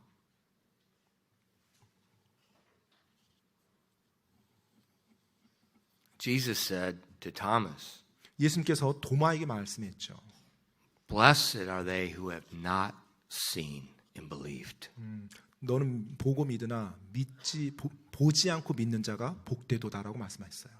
Jesus said to Thomas, 예수님께서 도마에게 말씀했죠. Blessed are they who have not seen and believed. 너는 보고 믿으나 보지 않고 믿는 자가 복되도다라고 말씀하셨어요.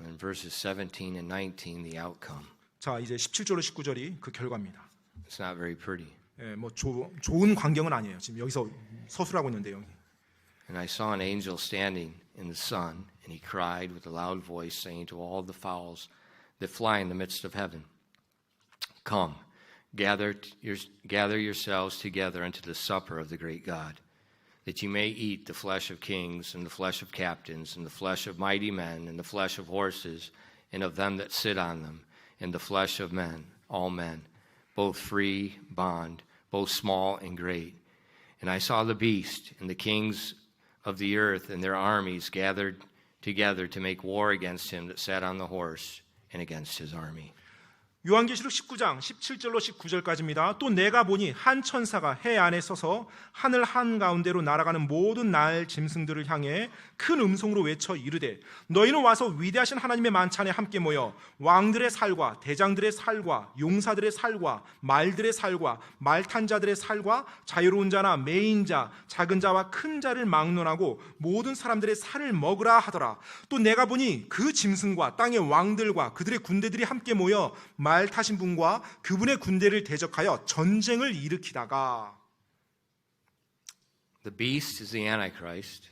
In verses 17 and 19, the outcome. 자, 이제 17절로 19절이 그 결과입니다. It's not very pretty. 예, 뭐 좋은 광경은 아니에요. 지금 여기서 서술하고 있는 내용이. And I saw an angel standing in the sun, and he cried with a loud voice, saying to all the fowls that fly in the midst of heaven, Come, gather yourselves together unto the supper of the great God, that ye may eat the flesh of kings, and the flesh of captains, and the flesh of mighty men, and the flesh of horses, and of them that sit on them, and the flesh of men, all men, both free, bond, both small and great. And I saw the beast and the kings of the earth and their armies gathered together to make war against him that sat on the horse and against his army. 요한계시록 19장 17절로 19절까지입니다. 또 내가 보니 한 천사가 해 안에 서서 하늘 한가운데로 날아가는 모든 날 짐승들을 향해 큰 음성으로 외쳐 이르되 너희는 와서 위대하신 하나님의 만찬에 함께 모여 왕들의 살과 대장들의 살과 용사들의 살과 말들의 살과 말 탄 자들의 살과 자유로운 자나 매인 자 작은 자와 큰 자를 막론하고 모든 사람들의 살을 먹으라 하더라. 또 내가 보니 그 짐승과 땅의 왕들과 그들의 군대들이 함께 모여 말 타신 분과 그분의 군대를 대적하여 전쟁을 일으키다가 The beast is the Antichrist.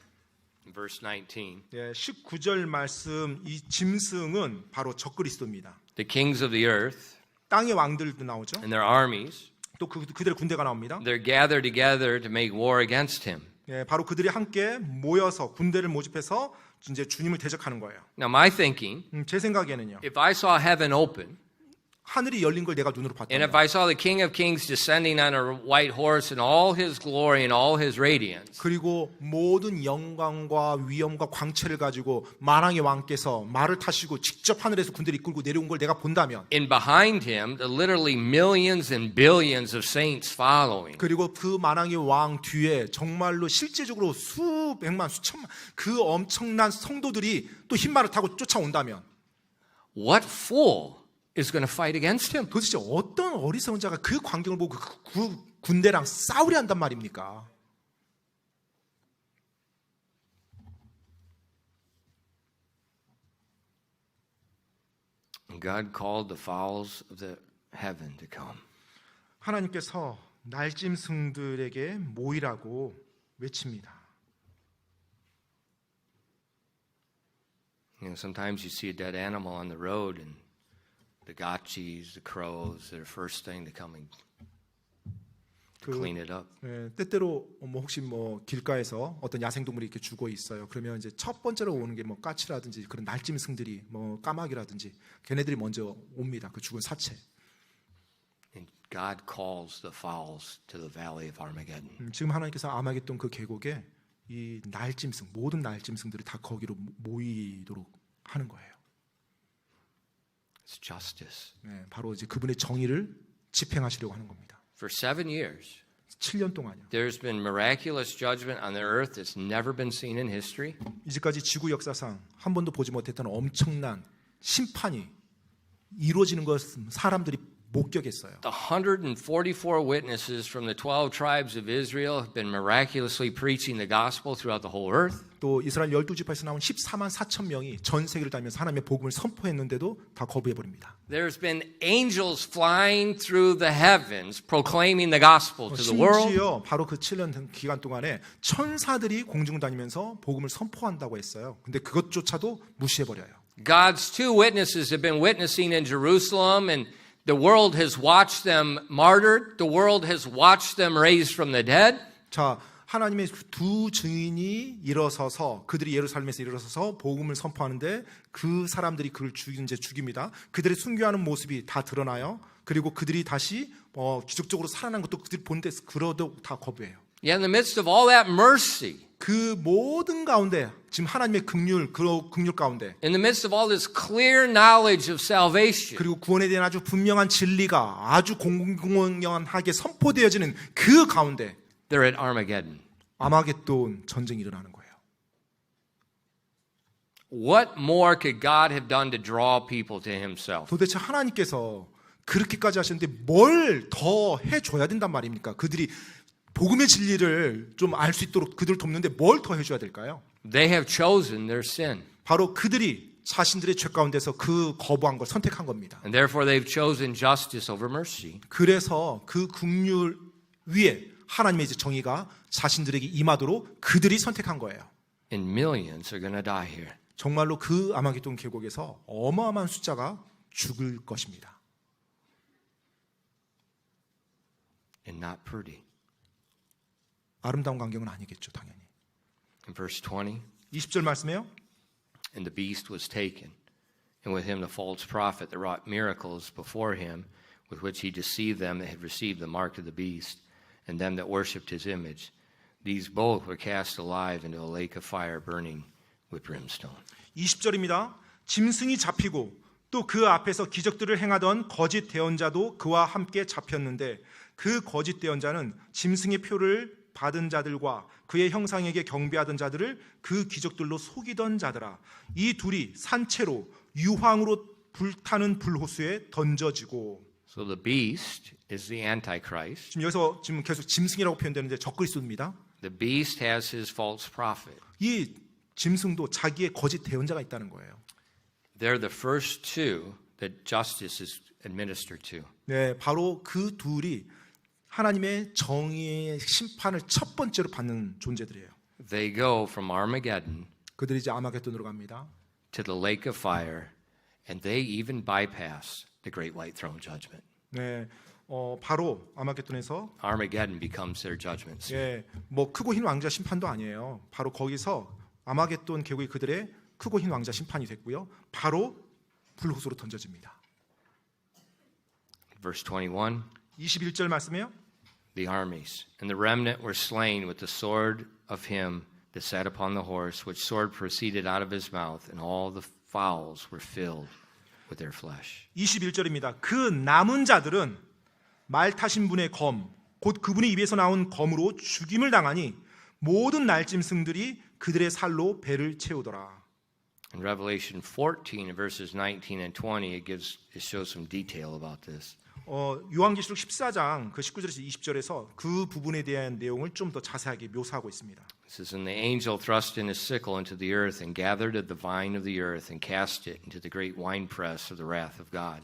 In verse 19. 19절 말씀 이 짐승은 바로 적그리스도입니다. The kings of the earth 땅의 왕들도 나오죠. and their armies, 또 그들의 군대가 나옵니다. they're gathered together to make war against him. 바로 그들이 함께 모여서 군대를 모집해서 이제 주님을 대적하는 거예요. Now my thinking, 제 생각에는요. if I saw heaven open, 하늘이 열린 걸 내가 눈으로 and if 봤다. I saw the King of Kings descending on a white horse in all his glory and all his radiance, 그리고 모든 영광과 위엄과 광채를 가지고 만왕의 왕께서 말을 타시고 직접 하늘에서 군대를 이끌고 내려온 걸 내가 본다면, and behind him, the literally millions and billions of saints following, 그리고 그 만왕의 왕 뒤에 정말로 실제적으로 수백만 수천만 그 엄청난 성도들이 또 흰말을 타고 쫓아온다면 what fool is going to fight against him? 도대체 어떤 어리석은 자가 그 광경을 보고 그 군대랑 싸우려 한단 말입니까? God called the fowls of the heaven to come. 하나님께서 날짐승들에게 모이라고 외칩니다. You know, sometimes you see a dead animal on the road, and the gotchis, the crows, they're the first thing to come and clean it up. 때때로 혹시 길가에서 어떤 야생동물이 이렇게 죽어 있어요. 그러면 이제 첫 번째로 오는 게 까치라든지 그런 날짐승들이 까마귀라든지 걔네들이 먼저 옵니다. 그 죽은 사체. And God calls the fowls to the valley of Armageddon. 지금 하나님께서 아마겟돈 그 계곡에 이 날짐승 모든 날짐승들이 다 거기로 모이도록 하는 거예요. It's justice. 바로 이제 그분의 정의를 집행하시려고 하는 겁니다. For 7 years, 7년 동안요. there's been miraculous judgment on the earth that's never been seen in history. 이제까지 지구 역사상 한 번도 보지 못했던 엄청난 심판이 이루어지는 것을 사람들이 목격했어요. The 144 witnesses from the 12 tribes of Israel have been miraculously preaching the gospel throughout the whole earth. 또 이스라엘 12지파에서 나온 14만 4천 명이 전 세계를 다니면서 하나님의 복음을 선포했는데도 다 거부해버립니다. There's been angels flying through the heavens proclaiming the gospel to the world. 심지어 바로 그 7년 기간 동안에 천사들이 공중 다니면서 복음을 선포한다고 했어요. 근데 그것조차도 무시해버려요. God's two witnesses have been witnessing in Jerusalem, and the world has watched them martyred. The world has watched them raised from the dead. 자, 하나님의 두 증인이 일어서서 그들이 예루살렘에서 일어서서 복음을 선포하는데 그 사람들이 그를 죽입니다. 그들의 순교하는 모습이 다 드러나요. 그리고 그들이 다시 기적적으로 살아난 것도 그들이 보는데 그러도 다 거부해요. Yet in the midst of all that mercy, 그 모든 가운데 지금 하나님의 긍휼 가운데 in the midst of all this clear knowledge of salvation, 그리고 구원에 대한 아주 분명한 진리가 아주 공공연하게 선포되어지는 그 가운데 they're at Armageddon. 아마겟돈 전쟁이 일어나는 거예요. What more could God have done to draw people to himself? 도대체 하나님께서 그렇게까지 하셨는데 뭘 더 해줘야 된단 말입니까? 그들이 복음의 진리를 좀 알 수 있도록 그들을 돕는데 뭘 더 해줘야 될까요? They have chosen their sin, 바로 그들이 자신들의 죄 가운데서 그 거부한 걸 선택한 겁니다. and therefore they've chosen justice over mercy. 그래서 그 긍휼 위에 하나님의 이제 정의가 자신들에게 임하도록 그들이 선택한 거예요. And millions are going to die here. 정말로 그 아마겟돈 계곡에서 어마어마한 숫자가 죽을 것입니다. And not pretty. 아름다운 광경은 아니겠죠, 당연히. In verse 20, 20절 말씀에요. and the beast was taken, and with him the false prophet that wrought miracles before him, with which he deceived them that had received the mark of the beast, and them that worshipped his image. These both were cast alive into a lake of fire burning with brimstone. 20절입니다. 짐승이 잡히고 또 그 앞에서 기적들을 행하던 거짓 대언자도 그와 함께 잡혔는데 그 거짓 대언자는 짐승의 표를 받은 자들과 그의 형상에게 경배하던 자들을 그 기적들로 속이던 자들아. 이 둘이 산채로 유황으로 불타는 불호수에 던져지고. So the beast is the Antichrist. 지금 여기서 계속 짐승이라고 표현되는데 적그리스도입니다. The beast has his false prophet. 이 짐승도 자기의 거짓 대언자가 있다는 거예요. They're the first two that justice is administered to. 네, 바로 그 둘이 하나님의 정의의 심판을 첫 번째로 받는 존재들이에요. They go from Armageddon 그들이 이제 아마겟돈으로 갑니다. to the lake of fire, and they even bypass the great white throne judgment. 네, 바로 아마겟돈에서 Armageddon becomes their judgment seat. 예, 뭐 크고 흰 왕자 심판도 아니에요. 바로 거기서 아마겟돈 계곡이 그들의 크고 흰 왕자 심판이 됐고요. 바로 불호수로 던져집니다. Verse 21, 21절 말씀이에요. the armies and the remnant were slain with the sword of him that sat upon the horse, which sword proceeded out of his mouth, and all the fowls were filled with their flesh. 21절입니다. 그 남은 자들은 말 타신 분의 검, 곧 그분의 입에서 나온 검으로 죽임을 당하니 모든 날짐승들이 그들의 살로 배를 채우더라. In Revelation 14, verses 19 and 20, it shows some detail about this. 요한계시록 14장 그 19절에서 20절에서 그 부분에 대한 내용을 좀 더 자세하게 묘사하고 있습니다. It says, and the angel thrust in his sickle into the earth and gathered of the vine of the earth and cast it into the great winepress of the wrath of God.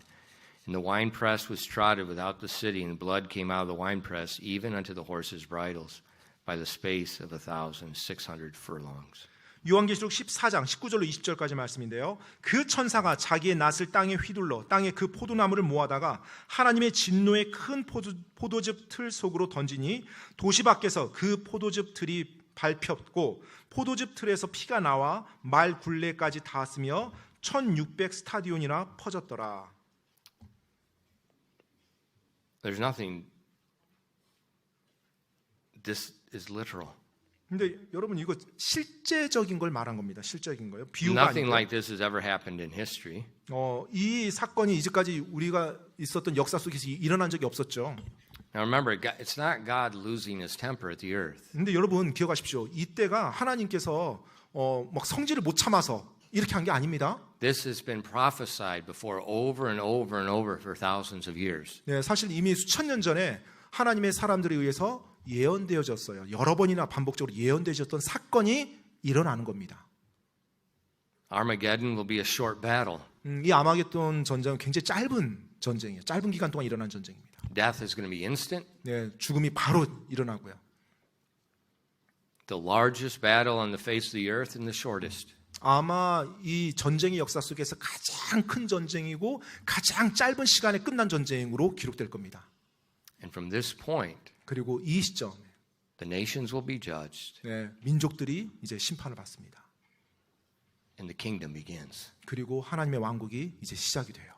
And the winepress was trodden without the city, and blood came out of the winepress, even unto the horses' bridles, by the space of 1,600 furlongs. 요한계시록 14장 19절로 20절까지 말씀인데요. 그 천사가 자기의 낫을 땅에 휘둘러 땅에 그 포도나무를 모아다가 하나님의 진노의 큰 포도즙 틀 속으로 던지니 도시 밖에서 그 포도즙 틀이 밟혔고 포도즙 틀에서 피가 나와 말 굴레까지 닿았으며 1600 스타디온이나 퍼졌더라. There's nothing. This is literal. 근데 여러분 이거 실제적인 걸 말한 겁니다. 실제적인 거예요. 비유가 Nothing 아니고. like this has ever happened in history. 이 사건이 이제까지 우리가 있었던 역사 속에서 일어난 적이 없었죠. Now remember, it's not God losing his temper at the earth. 근데 여러분 기억하십시오. 이때가 하나님께서 막 성질을 못 참아서 이렇게 한 게 아닙니다. This has been prophesied before over and over and over for thousands of years. 네, 사실 이미 수천 년 전에 하나님의 사람들에 의해서 예언되어졌어요. 여러 번이나 반복적으로 예언되어졌던 사건이 일어나는 겁니다. Armageddon will be a short battle. 이 아마겟돈 전쟁은 굉장히 짧은 전쟁이에요. 짧은 기간 동안 일어난 전쟁입니다. Death is going to be instant. 네, 죽음이 바로 일어나고요. The largest battle on the face of the earth and the shortest. 아마 이 전쟁의 역사 속에서 가장 큰 전쟁이고 가장 짧은 시간에 끝난 전쟁으로 기록될 겁니다. And from this point, 그리고 이 시점, the nations will be judged 네, 민족들이 이제 심판을 받습니다. and the kingdom begins. 그리고 하나님의 왕국이 이제 시작이 돼요.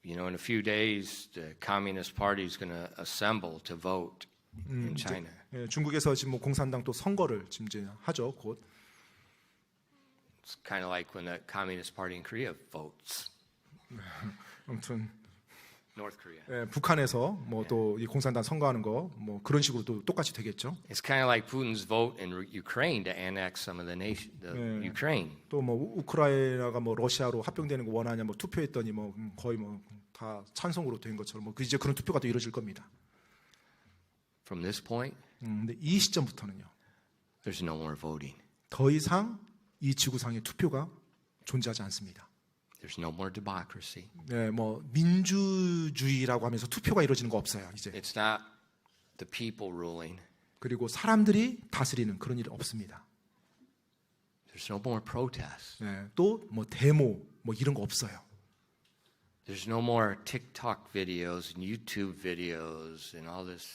You know, in a few days, the Communist Party is going to assemble to vote in China. 예, 중국에서 지금 뭐 공산당 또 선거를 지금 이제 하죠. 곧. It's kind of like when the Communist Party in Korea votes. 아무튼 North Korea. 예, 북한에서 뭐 또 이 공산당 선거하는 거 뭐 그런 식으로 또 똑같이 되겠죠. It's kind of like Putin's vote in Ukraine to annex some of the Ukraine. 또 뭐 우크라이나가 뭐 러시아로 합병되는 거 원하냐 뭐 투표했더니 뭐 거의 뭐 다 찬성으로 된 것처럼 뭐 이제 그런 투표가 또 이루어질 겁니다. From this point, 근데 이 시점부터는요. there's no more voting. 더 이상 이 지구상의 투표가 존재하지 않습니다. There's no more democracy. 네, 뭐 민주주의라고 하면서 투표가 이루어지는 거 없어요. 이제. It's not the people ruling. 그리고 사람들이 다스리는 그런 일이 없습니다. There's no more protests. 네, 또 뭐 데모 뭐 이런 거 없어요. There's no more TikTok videos and YouTube videos and all this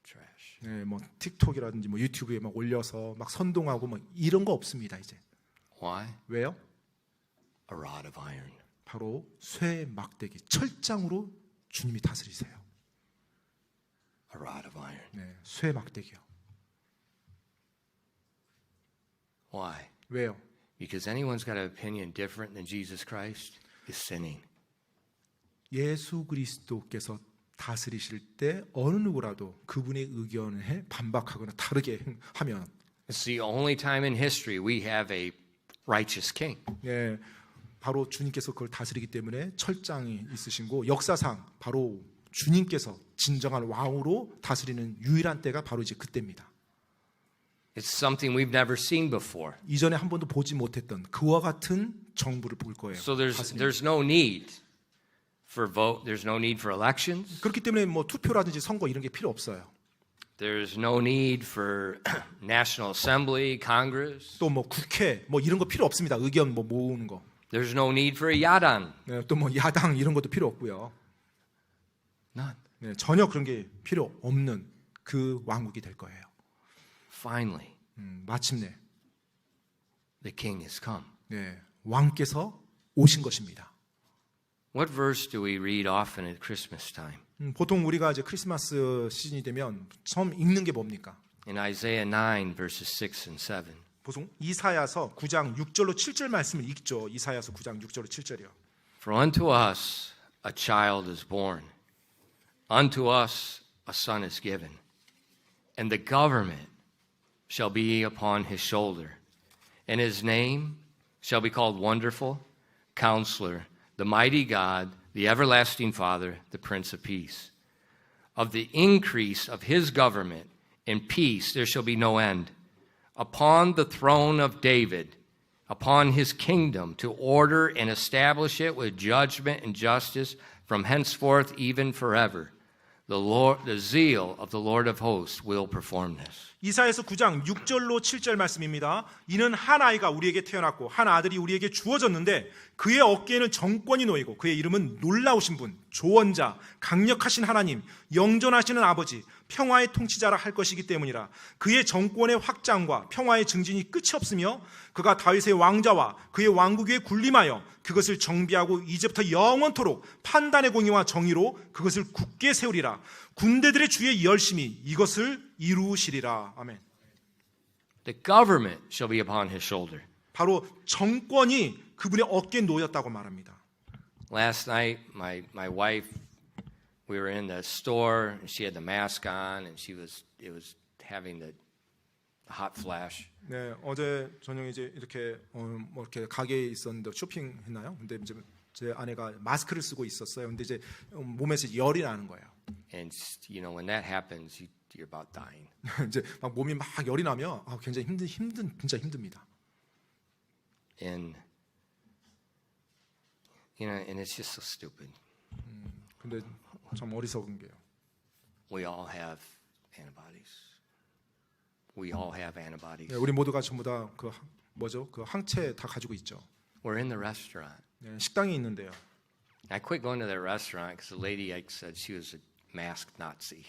trash. 네, 뭐 틱톡이라든지 뭐 유튜브에 막 올려서 막 선동하고 뭐 이런 거 없습니다. 이제. Why? 왜요? A rod of iron. 바로 쇠 막대기 철장으로 주님이 다스리세요. A rod of iron. 네, 쇠 막대기요. Why? 왜요? Because anyone's got an opinion different than Jesus Christ is sinning. 예수 그리스도께서 다스리실 때 어느 누구라도 그분의 의견에 반박하거나 다르게 하면 It's the only time in history we have a righteous king. 예, 바로 주님께서 그걸 다스리기 때문에 철장이 있으신 거 역사상 바로 주님께서 진정한 왕으로 다스리는 유일한 때가 바로 이제 그때입니다. It's something we've never seen before. 이전에 한 번도 보지 못했던 그와 같은 정부를 볼 거예요. So 가슴이. there's no need for vote. There's no need for elections. 그렇기 때문에 뭐 투표라든지 선거 이런 게 필요 없어요. There's no need for National Assembly, Congress. 또 뭐 국회 뭐 이런 거 필요 없습니다. 의견 뭐 모으는 거. There's no need for a 야당. 네, 또 뭐 야당 이런 것도 필요 없고요. None. 네, 전혀 그런 게 필요 없는 그 왕국이 될 거예요. Finally, 마침내 the king has come. 네, 왕께서 오신 것입니다. What verse do we read often at Christmas time? 보통 우리가 이제 크리스마스 시즌이 되면 처음 읽는 게 뭡니까? In Isaiah 9, verses 6 and 7. 보통 이사야서 9장 6절로 7절 말씀을 읽죠. 이사야서 9장 6절로 7절이요. For unto us a child is born, unto us a son is given, and the government shall be upon his shoulder, and his name shall be called Wonderful, Counselor, the Mighty God, the Everlasting Father, the Prince of Peace. Of the increase of his government and peace there shall be no end, upon the throne of David, upon his kingdom, to order and establish it with judgment and justice from henceforth even forever. The zeal of the Lord of hosts will perform this. 이사야서 9장 6절로 7절 말씀입니다. 이는 한 아이가 우리에게 태어났고 한 아들이 우리에게 주어졌는데 그의 어깨에는 정권이 놓이고 그의 이름은 놀라우신 분, 조언자, 강력하신 하나님, 영존하시는 아버지, 평화의 통치자라 할 것이기 때문이라. 그의 정권의 확장과 평화의 증진이 끝이 없으며 그가 다윗의 왕자와 그의 왕국 위에 군림하여 그것을 정비하고 이제부터 영원토록 판단의 공의와 정의로 그것을 굳게 세우리라. 군대들의 주의 열심히 이것을 이루시리라. 아멘. The government shall be upon his shoulder. 바로 정권이 그분의 어깨에 놓였다고 말합니다. Last night, my wife, we were in the store, and she had the mask on, and it was having the hot flash. 네, 어제 저녁에 이제 이렇게 뭐 이렇게 가게에 있었는데 쇼핑했나요? 근데 이제 제 아내가 마스크를 쓰고 있었어요. 근데 이제 몸에서 열이 나는 거예요. And you know when that happens, you're about dying. 이제 막 몸이 막 열이 나면 굉장히 진짜 힘듭니다. And you know, and it's just so stupid. 근데 참 어리석은 게요. We all have antibodies. We all have antibodies. 네, 우리 모두가 전부 다 그 뭐죠? 그 항체 다 가지고 있죠. We're in the restaurant. 네, 식당에 있는데요. I quit going to that restaurant because the lady said she was a masked Nazi.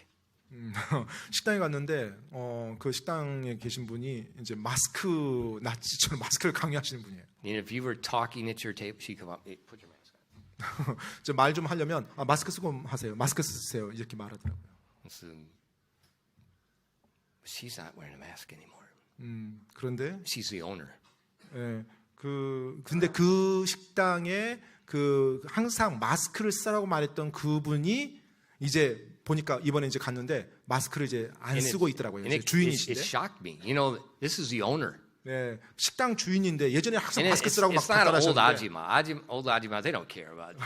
식당에 갔는데 그 식당에 계신 분이 이제 마스크 나치처럼 마스크를 강요하시는 분이에요. And if you were talking at your table, she'd come up, hey, put your mask on. 말 좀 하려면 마스크 쓰고 하세요. 마스크 쓰세요. 이렇게 말하더라고요. So, she's not wearing a mask anymore. 그런데 She's the owner. 예, 근데 그 식당에 그 항상 마스크를 쓰라고 말했던 그분이 이제 보니까 이번에 이제 갔는데 마스크를 이제 안 쓰고 있더라고요. And 주인이신데. it shocked me. You know, this is the owner. 네, 식당 주인인데 예전에 항상 And 마스크 쓰라고 막 it's not old 부탁하셨는데 old ajima. They don't care about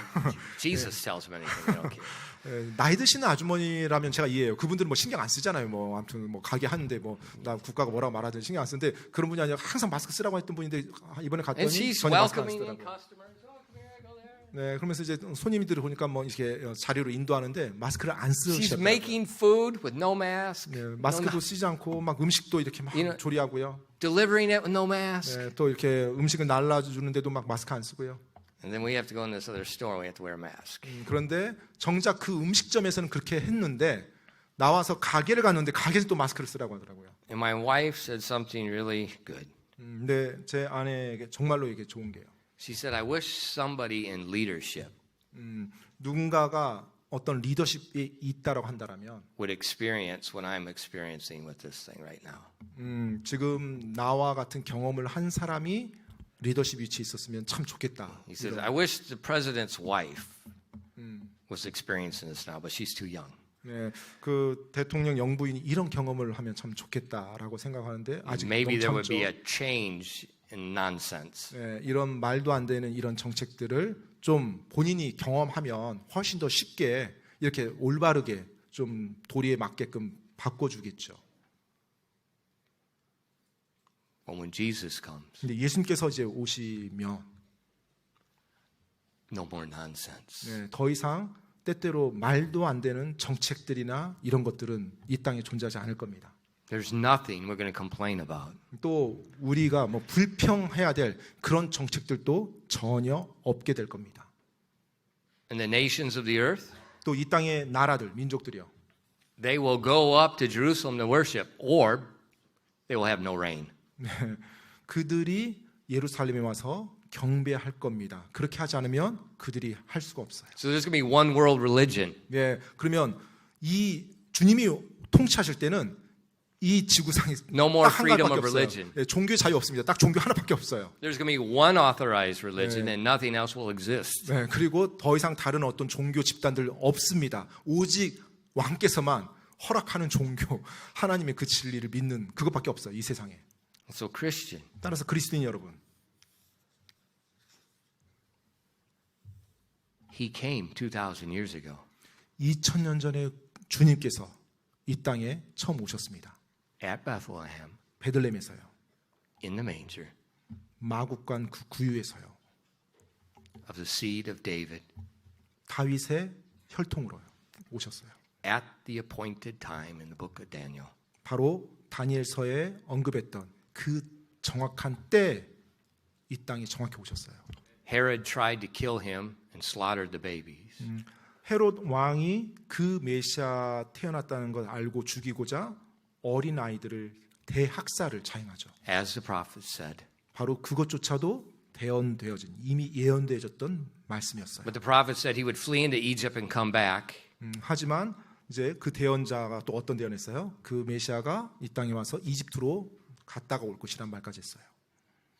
Jesus tells them anything. They don't care. 나이 드시는 아주머니라면 제가 이해해요. 그분들은 뭐 신경 안 쓰잖아요. 뭐 아무튼 뭐 가게 하는데 뭐 나 국가가 뭐라고 말하든 신경 안 쓰는데 그런 분이 아니라 항상 마스크 쓰라고 했던 분인데 이번에 And 갔더니 she's 전혀 마스크 안 welcoming in 쓰더라고요. customers. Oh, come here, go there. 네, 그러면서 이제 손님들을 보니까 뭐 이렇게 자리로 인도하는데 마스크를 안 She's 쓰시더라고요. making food with no mask. 네, 마스크도 쓰지 않고 막 음식도 이렇게 막 조리하고요. Delivering it with no mask. 네, 또 이렇게 음식을 날라주는데도 막 마스크 안 쓰고요. And then we have to go in this other store. We have to wear a mask. 그런데 정작 그 음식점에서는 그렇게 했는데 나와서 가게를 갔는데 가게에서 또 마스크를 쓰라고 하더라고요. And my wife said something really good. 근데 제 아내에게 정말로 이게 좋은 게요. She said, I wish somebody in leadership 누군가가 어떤 리더십이 있다라고 한다면 would experience what I'm experiencing with this thing right now. 지금 나와 같은 경험을 한 사람이 리더십 위치에 있었으면 참 좋겠다. He says, I wish the president's wife was experiencing this now, but she's too young. 네, 그 대통령 영부인이 이런 경험을 하면 참 좋겠다라고 생각하는데 아직 Maybe 너무 there would 젊죠. be a change in nonsense. 네, 이런 말도 안 되는 이런 정책들을 좀 본인이 경험하면 훨씬 더 쉽게 이렇게 올바르게 좀 도리에 맞게끔 바꿔주겠죠. But when Jesus comes, 근데 예수님께서 이제 오시면 no more nonsense. 네, 더 이상 때때로 말도 안 되는 정책들이나 이런 것들은 이 땅에 존재하지 않을 겁니다. There's nothing we're going to complain about. 또 우리가 뭐 불평해야 될 그런 정책들도 전혀 없게 될 겁니다. And the nations of the earth, 또 이 땅의 나라들, 민족들이요. they will go up to Jerusalem to worship, or they will have no rain. 그들이 예루살렘에 와서 경배할 겁니다. 그렇게 하지 않으면 그들이 할 수가 없어요. So there's going to be one world religion. 네, 그러면 이 주님이 통치하실 때는 이 지구상에 No more 딱 한 freedom 가지밖에 of 없어요. religion. 네, 종교의 자유 없습니다. 딱 종교 하나밖에 없어요. There's going to be one authorized religion, and nothing else will exist. 네, 그리고 더 이상 다른 어떤 종교 집단들 없습니다. 오직 왕께서만 허락하는 종교, 하나님의 그 진리를 믿는 그것밖에 없어요. 이 세상에. So Christian, 따라서 그리스도인 여러분, he came 2,000 years ago 2000년 전에 주님께서 이 땅에 처음 오셨습니다. at Bethlehem 베들레헴에서요. in the manger 마국간 그 구유에서요. of the seed of David 다윗의 혈통으로 오셨어요. at the appointed time in the book of Daniel. 바로 다니엘서에 언급했던 그 정확한 때 이 땅에 정확히 오셨어요. Herod tried to kill him and slaughtered the babies. 헤롯 왕이 그 메시아 태어났다는 걸 알고 죽이고자 어린 아이들을 대학살을 자행하죠. As the prophet said. 바로 그것조차도 대언되어진 이미 예언되어졌던 말씀이었어요. But the prophet said he would flee into Egypt and come back. 하지만 이제 그 대언자가 또 어떤 대언했어요? 그 메시아가 이 땅에 와서 이집트로 갔다가 올 것이란 말까지 했어요.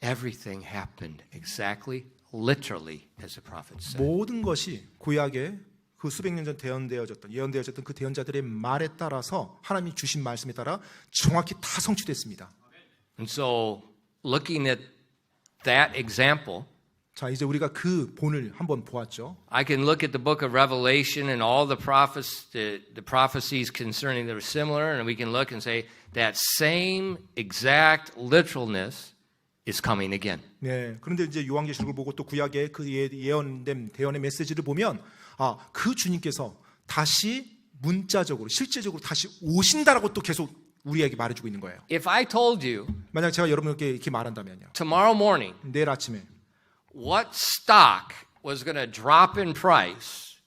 Everything happened exactly, literally, as the prophet said. 모든 것이 구약에 그 수백 년 전 예언되어졌던 그 대언자들의 말에 따라서 하나님이 주신 말씀에 따라 정확히 다 성취됐습니다. And so, looking at that example, 자, 이제 우리가 그 본을 한번 보았죠. I can look at the book of Revelation and all the prophecies concerning that are similar, and we can look and say that same exact literalness is coming again. 네. 그런데 이제 요한계시록을 보고 또 구약의 그 예언된 대언의 메시지를 보면 그 주님께서 다시 문자적으로 실제적으로 다시 오신다라고 또 계속 우리에게 말해주고 있는 거예요. If I told you 만약 제가 여러분께 이렇게 말한다면요. tomorrow morning 내일 아침에 what stock was going to drop in price,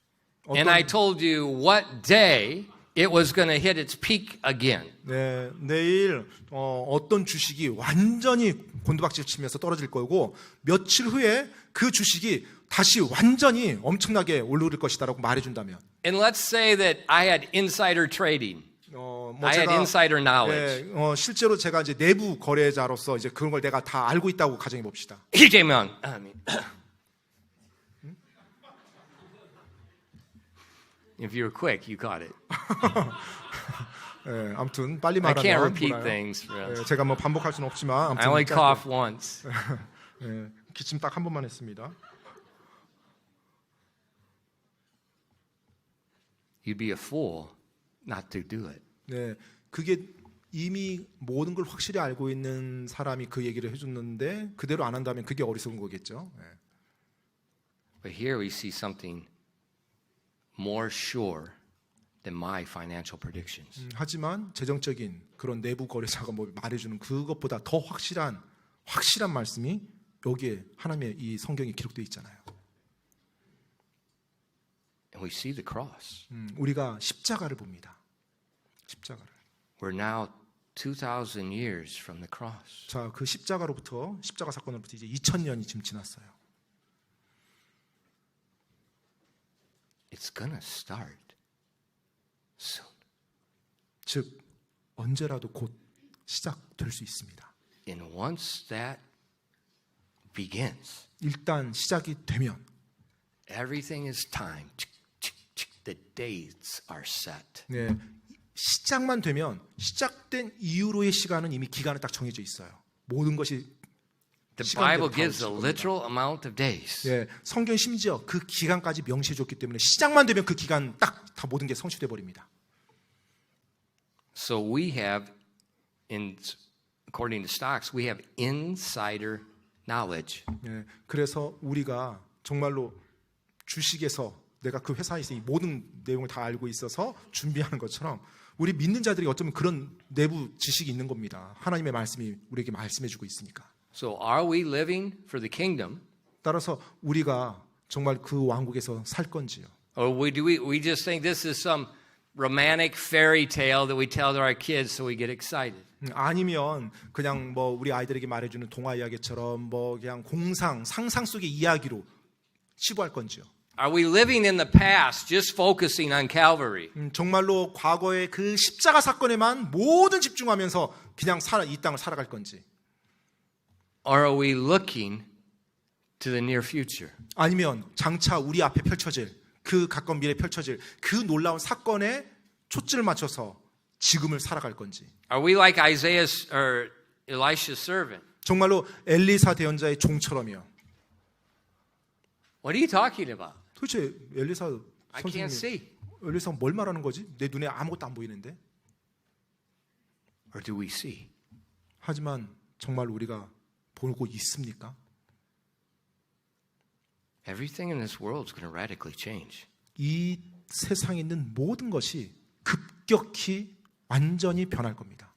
and I told you what day it was going to hit its peak again. 네, 내일 어떤 주식이 완전히 곤두박질 치면서 떨어질 거고 며칠 후에 그 주식이 다시 완전히 엄청나게 오를 것이다라고 말해준다면 And let's say that I had insider trading. 뭐 I had insider knowledge. 실제로 제가 이제 내부 거래자로서 이제 그런 걸 내가 다 알고 있다고 가정해 봅시다. 이재명, if you were quick, you got it. 네, 아무튼 빨리 I can't 말하면 repeat 몰라요. things. 네, 제가 뭐 반복할 수는 없지만 I only 아무튼 cough once. 네, 기침 딱 한 번만 했습니다. You'd be a fool not to do it. 네, 그게 이미 모든 걸 확실히 알고 있는 사람이 그 얘기를 해줬는데 그대로 안 한다면 그게 어리석은 거겠죠. 네. But here we see something more sure than my financial predictions. 하지만 재정적인 그런 내부 거래자가 뭐 말해주는 그것보다 더 확실한 말씀이 여기에 하나님의 이 성경에 기록되어 있잖아요. And we see the cross. 우리가 십자가를 봅니다. 십자가를. We're now 2,000 years from the cross. 자, 그 십자가 사건으로부터 이제 2000년이 지금 지났어요. It's gonna start soon. 즉 언제라도 곧 시작될 수 있습니다. And once that begins, 일단 시작이 되면 everything is time. The dates are set. 네, 시작만 되면 시작된 이후로의 시간은 이미 기간이 딱 정해져 있어요. 모든 것이 The Bible gives a literal amount of days. 네, 성경 심지어 그 기간까지 명시해 줬기 때문에 시작만 되면 그 기간 딱 다 모든 게 성취돼 버립니다. So we have in according to stocks, we have insider knowledge. 예, 그래서 우리가 정말로 주식에서 내가 그 회사에서 이 모든 내용을 다 알고 있어서 준비하는 것처럼 우리 믿는 자들이 어쩌면 그런 내부 지식이 있는 겁니다. 하나님의 말씀이 우리에게 말씀해주고 있으니까. So are we living for the kingdom, 따라서 우리가 정말 그 왕국에서 살 건지요. or do we just think this is some romantic fairy tale that we tell to our kids so we get excited? 아니면 그냥 뭐 우리 아이들에게 말해주는 동화 이야기처럼 뭐 그냥 공상 상상 속의 이야기로 치부할 건지요. Are we living in the past just focusing on Calvary? 정말로 과거의 그 십자가 사건에만 모든 집중하면서 그냥 이 땅을 살아갈 건지. Or are we looking to the near future? 아니면 장차 우리 앞에 펼쳐질 그 가까운 미래에 펼쳐질 그 놀라운 사건에 초점을 맞춰서 지금을 살아갈 건지. Are we like Isaiah's or Elisha's servant? 정말로 엘리사 대언자의 종처럼요. What are you talking about? 도대체 엘리사 I can't 선생님, see. 엘리사가 뭘 말하는 거지? 내 눈에 아무것도 안 보이는데. Or do we see? 하지만 정말 우리가 보고 있습니까? Everything in this world is going to radically change. 이 세상에 있는 모든 것이 급격히 완전히 변할 겁니다.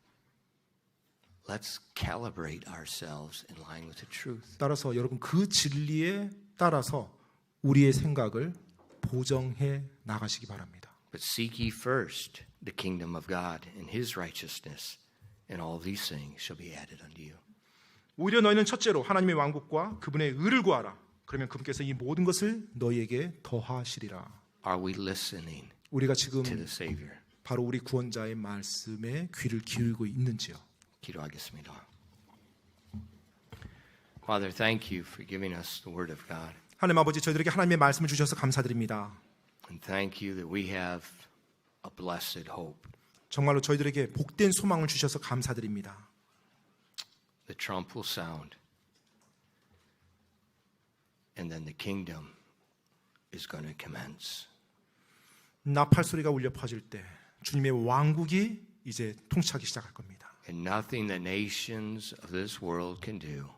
Let's calibrate ourselves in line with the truth. 따라서 여러분 그 진리에 따라서 우리의 생각을 보정해 나가시기 바랍니다. But seek ye first the kingdom of God and his righteousness, and all these things shall be added unto you. 오히려 너희는 첫째로 하나님의 왕국과 그분의 의를 구하라. 그러면 그분께서 이 모든 것을 너희에게 더하시리라. Are we listening 우리가 지금 to the Savior? 바로 우리 구원자의 말씀에 귀를 기울이고 있는지요? 기도하겠습니다. Father, thank you for giving us the word of God. 하나님 아버지, 저희들에게 하나님의 말씀을 주셔서 감사드립니다. And thank you that we have a blessed hope. 정말로 저희들에게 복된 소망을 주셔서 감사드립니다. The trump will sound. And then the kingdom is going to commence. 나팔 소리가 울려 퍼질 때 주님의 왕국이 이제 통치하기 시작할 겁니다. And nothing the nations of this world can do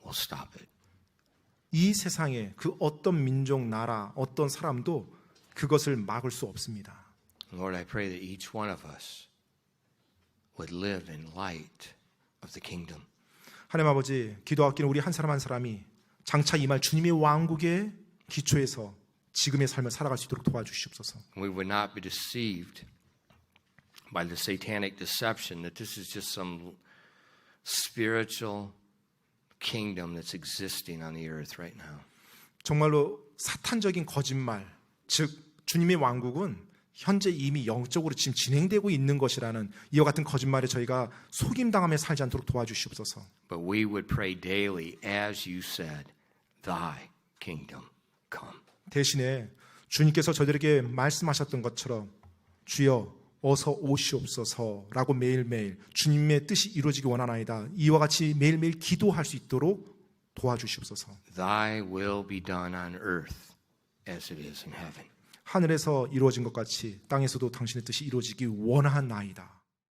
will stop it. 이 세상에 그 어떤 민족, 나라, 어떤 사람도 그것을 막을 수 없습니다. Lord, I pray that each one of us would live in light of the kingdom. 하나님 아버지, 기도하기는 우리 한 사람 한 사람이 장차 임할 주님의 왕국의 기초에서 지금의 삶을 살아갈 수 있도록 도와주시옵소서. We would not be deceived by the satanic deception that this is just some spiritual kingdom that's existing on the earth right now. 정말로 사탄적인 거짓말, 즉 주님의 왕국은 현재 이미 영적으로 지금 진행되고 있는 것이라는 이와 같은 거짓말에 저희가 속임당하며 살지 않도록 도와주시옵소서. But we would pray daily, as you said, thy kingdom come. 대신에 주님께서 저희들에게 말씀하셨던 것처럼 주여 어서 오시옵소서라고 매일매일 주님의 뜻이 이루어지기 원하나이다. 이와 같이 매일매일 기도할 수 있도록 도와주시옵소서. Thy will be done on earth as it is in heaven. 하늘에서 이루어진 것 같이 땅에서도 당신의 뜻이 이루어지기 원하나이다.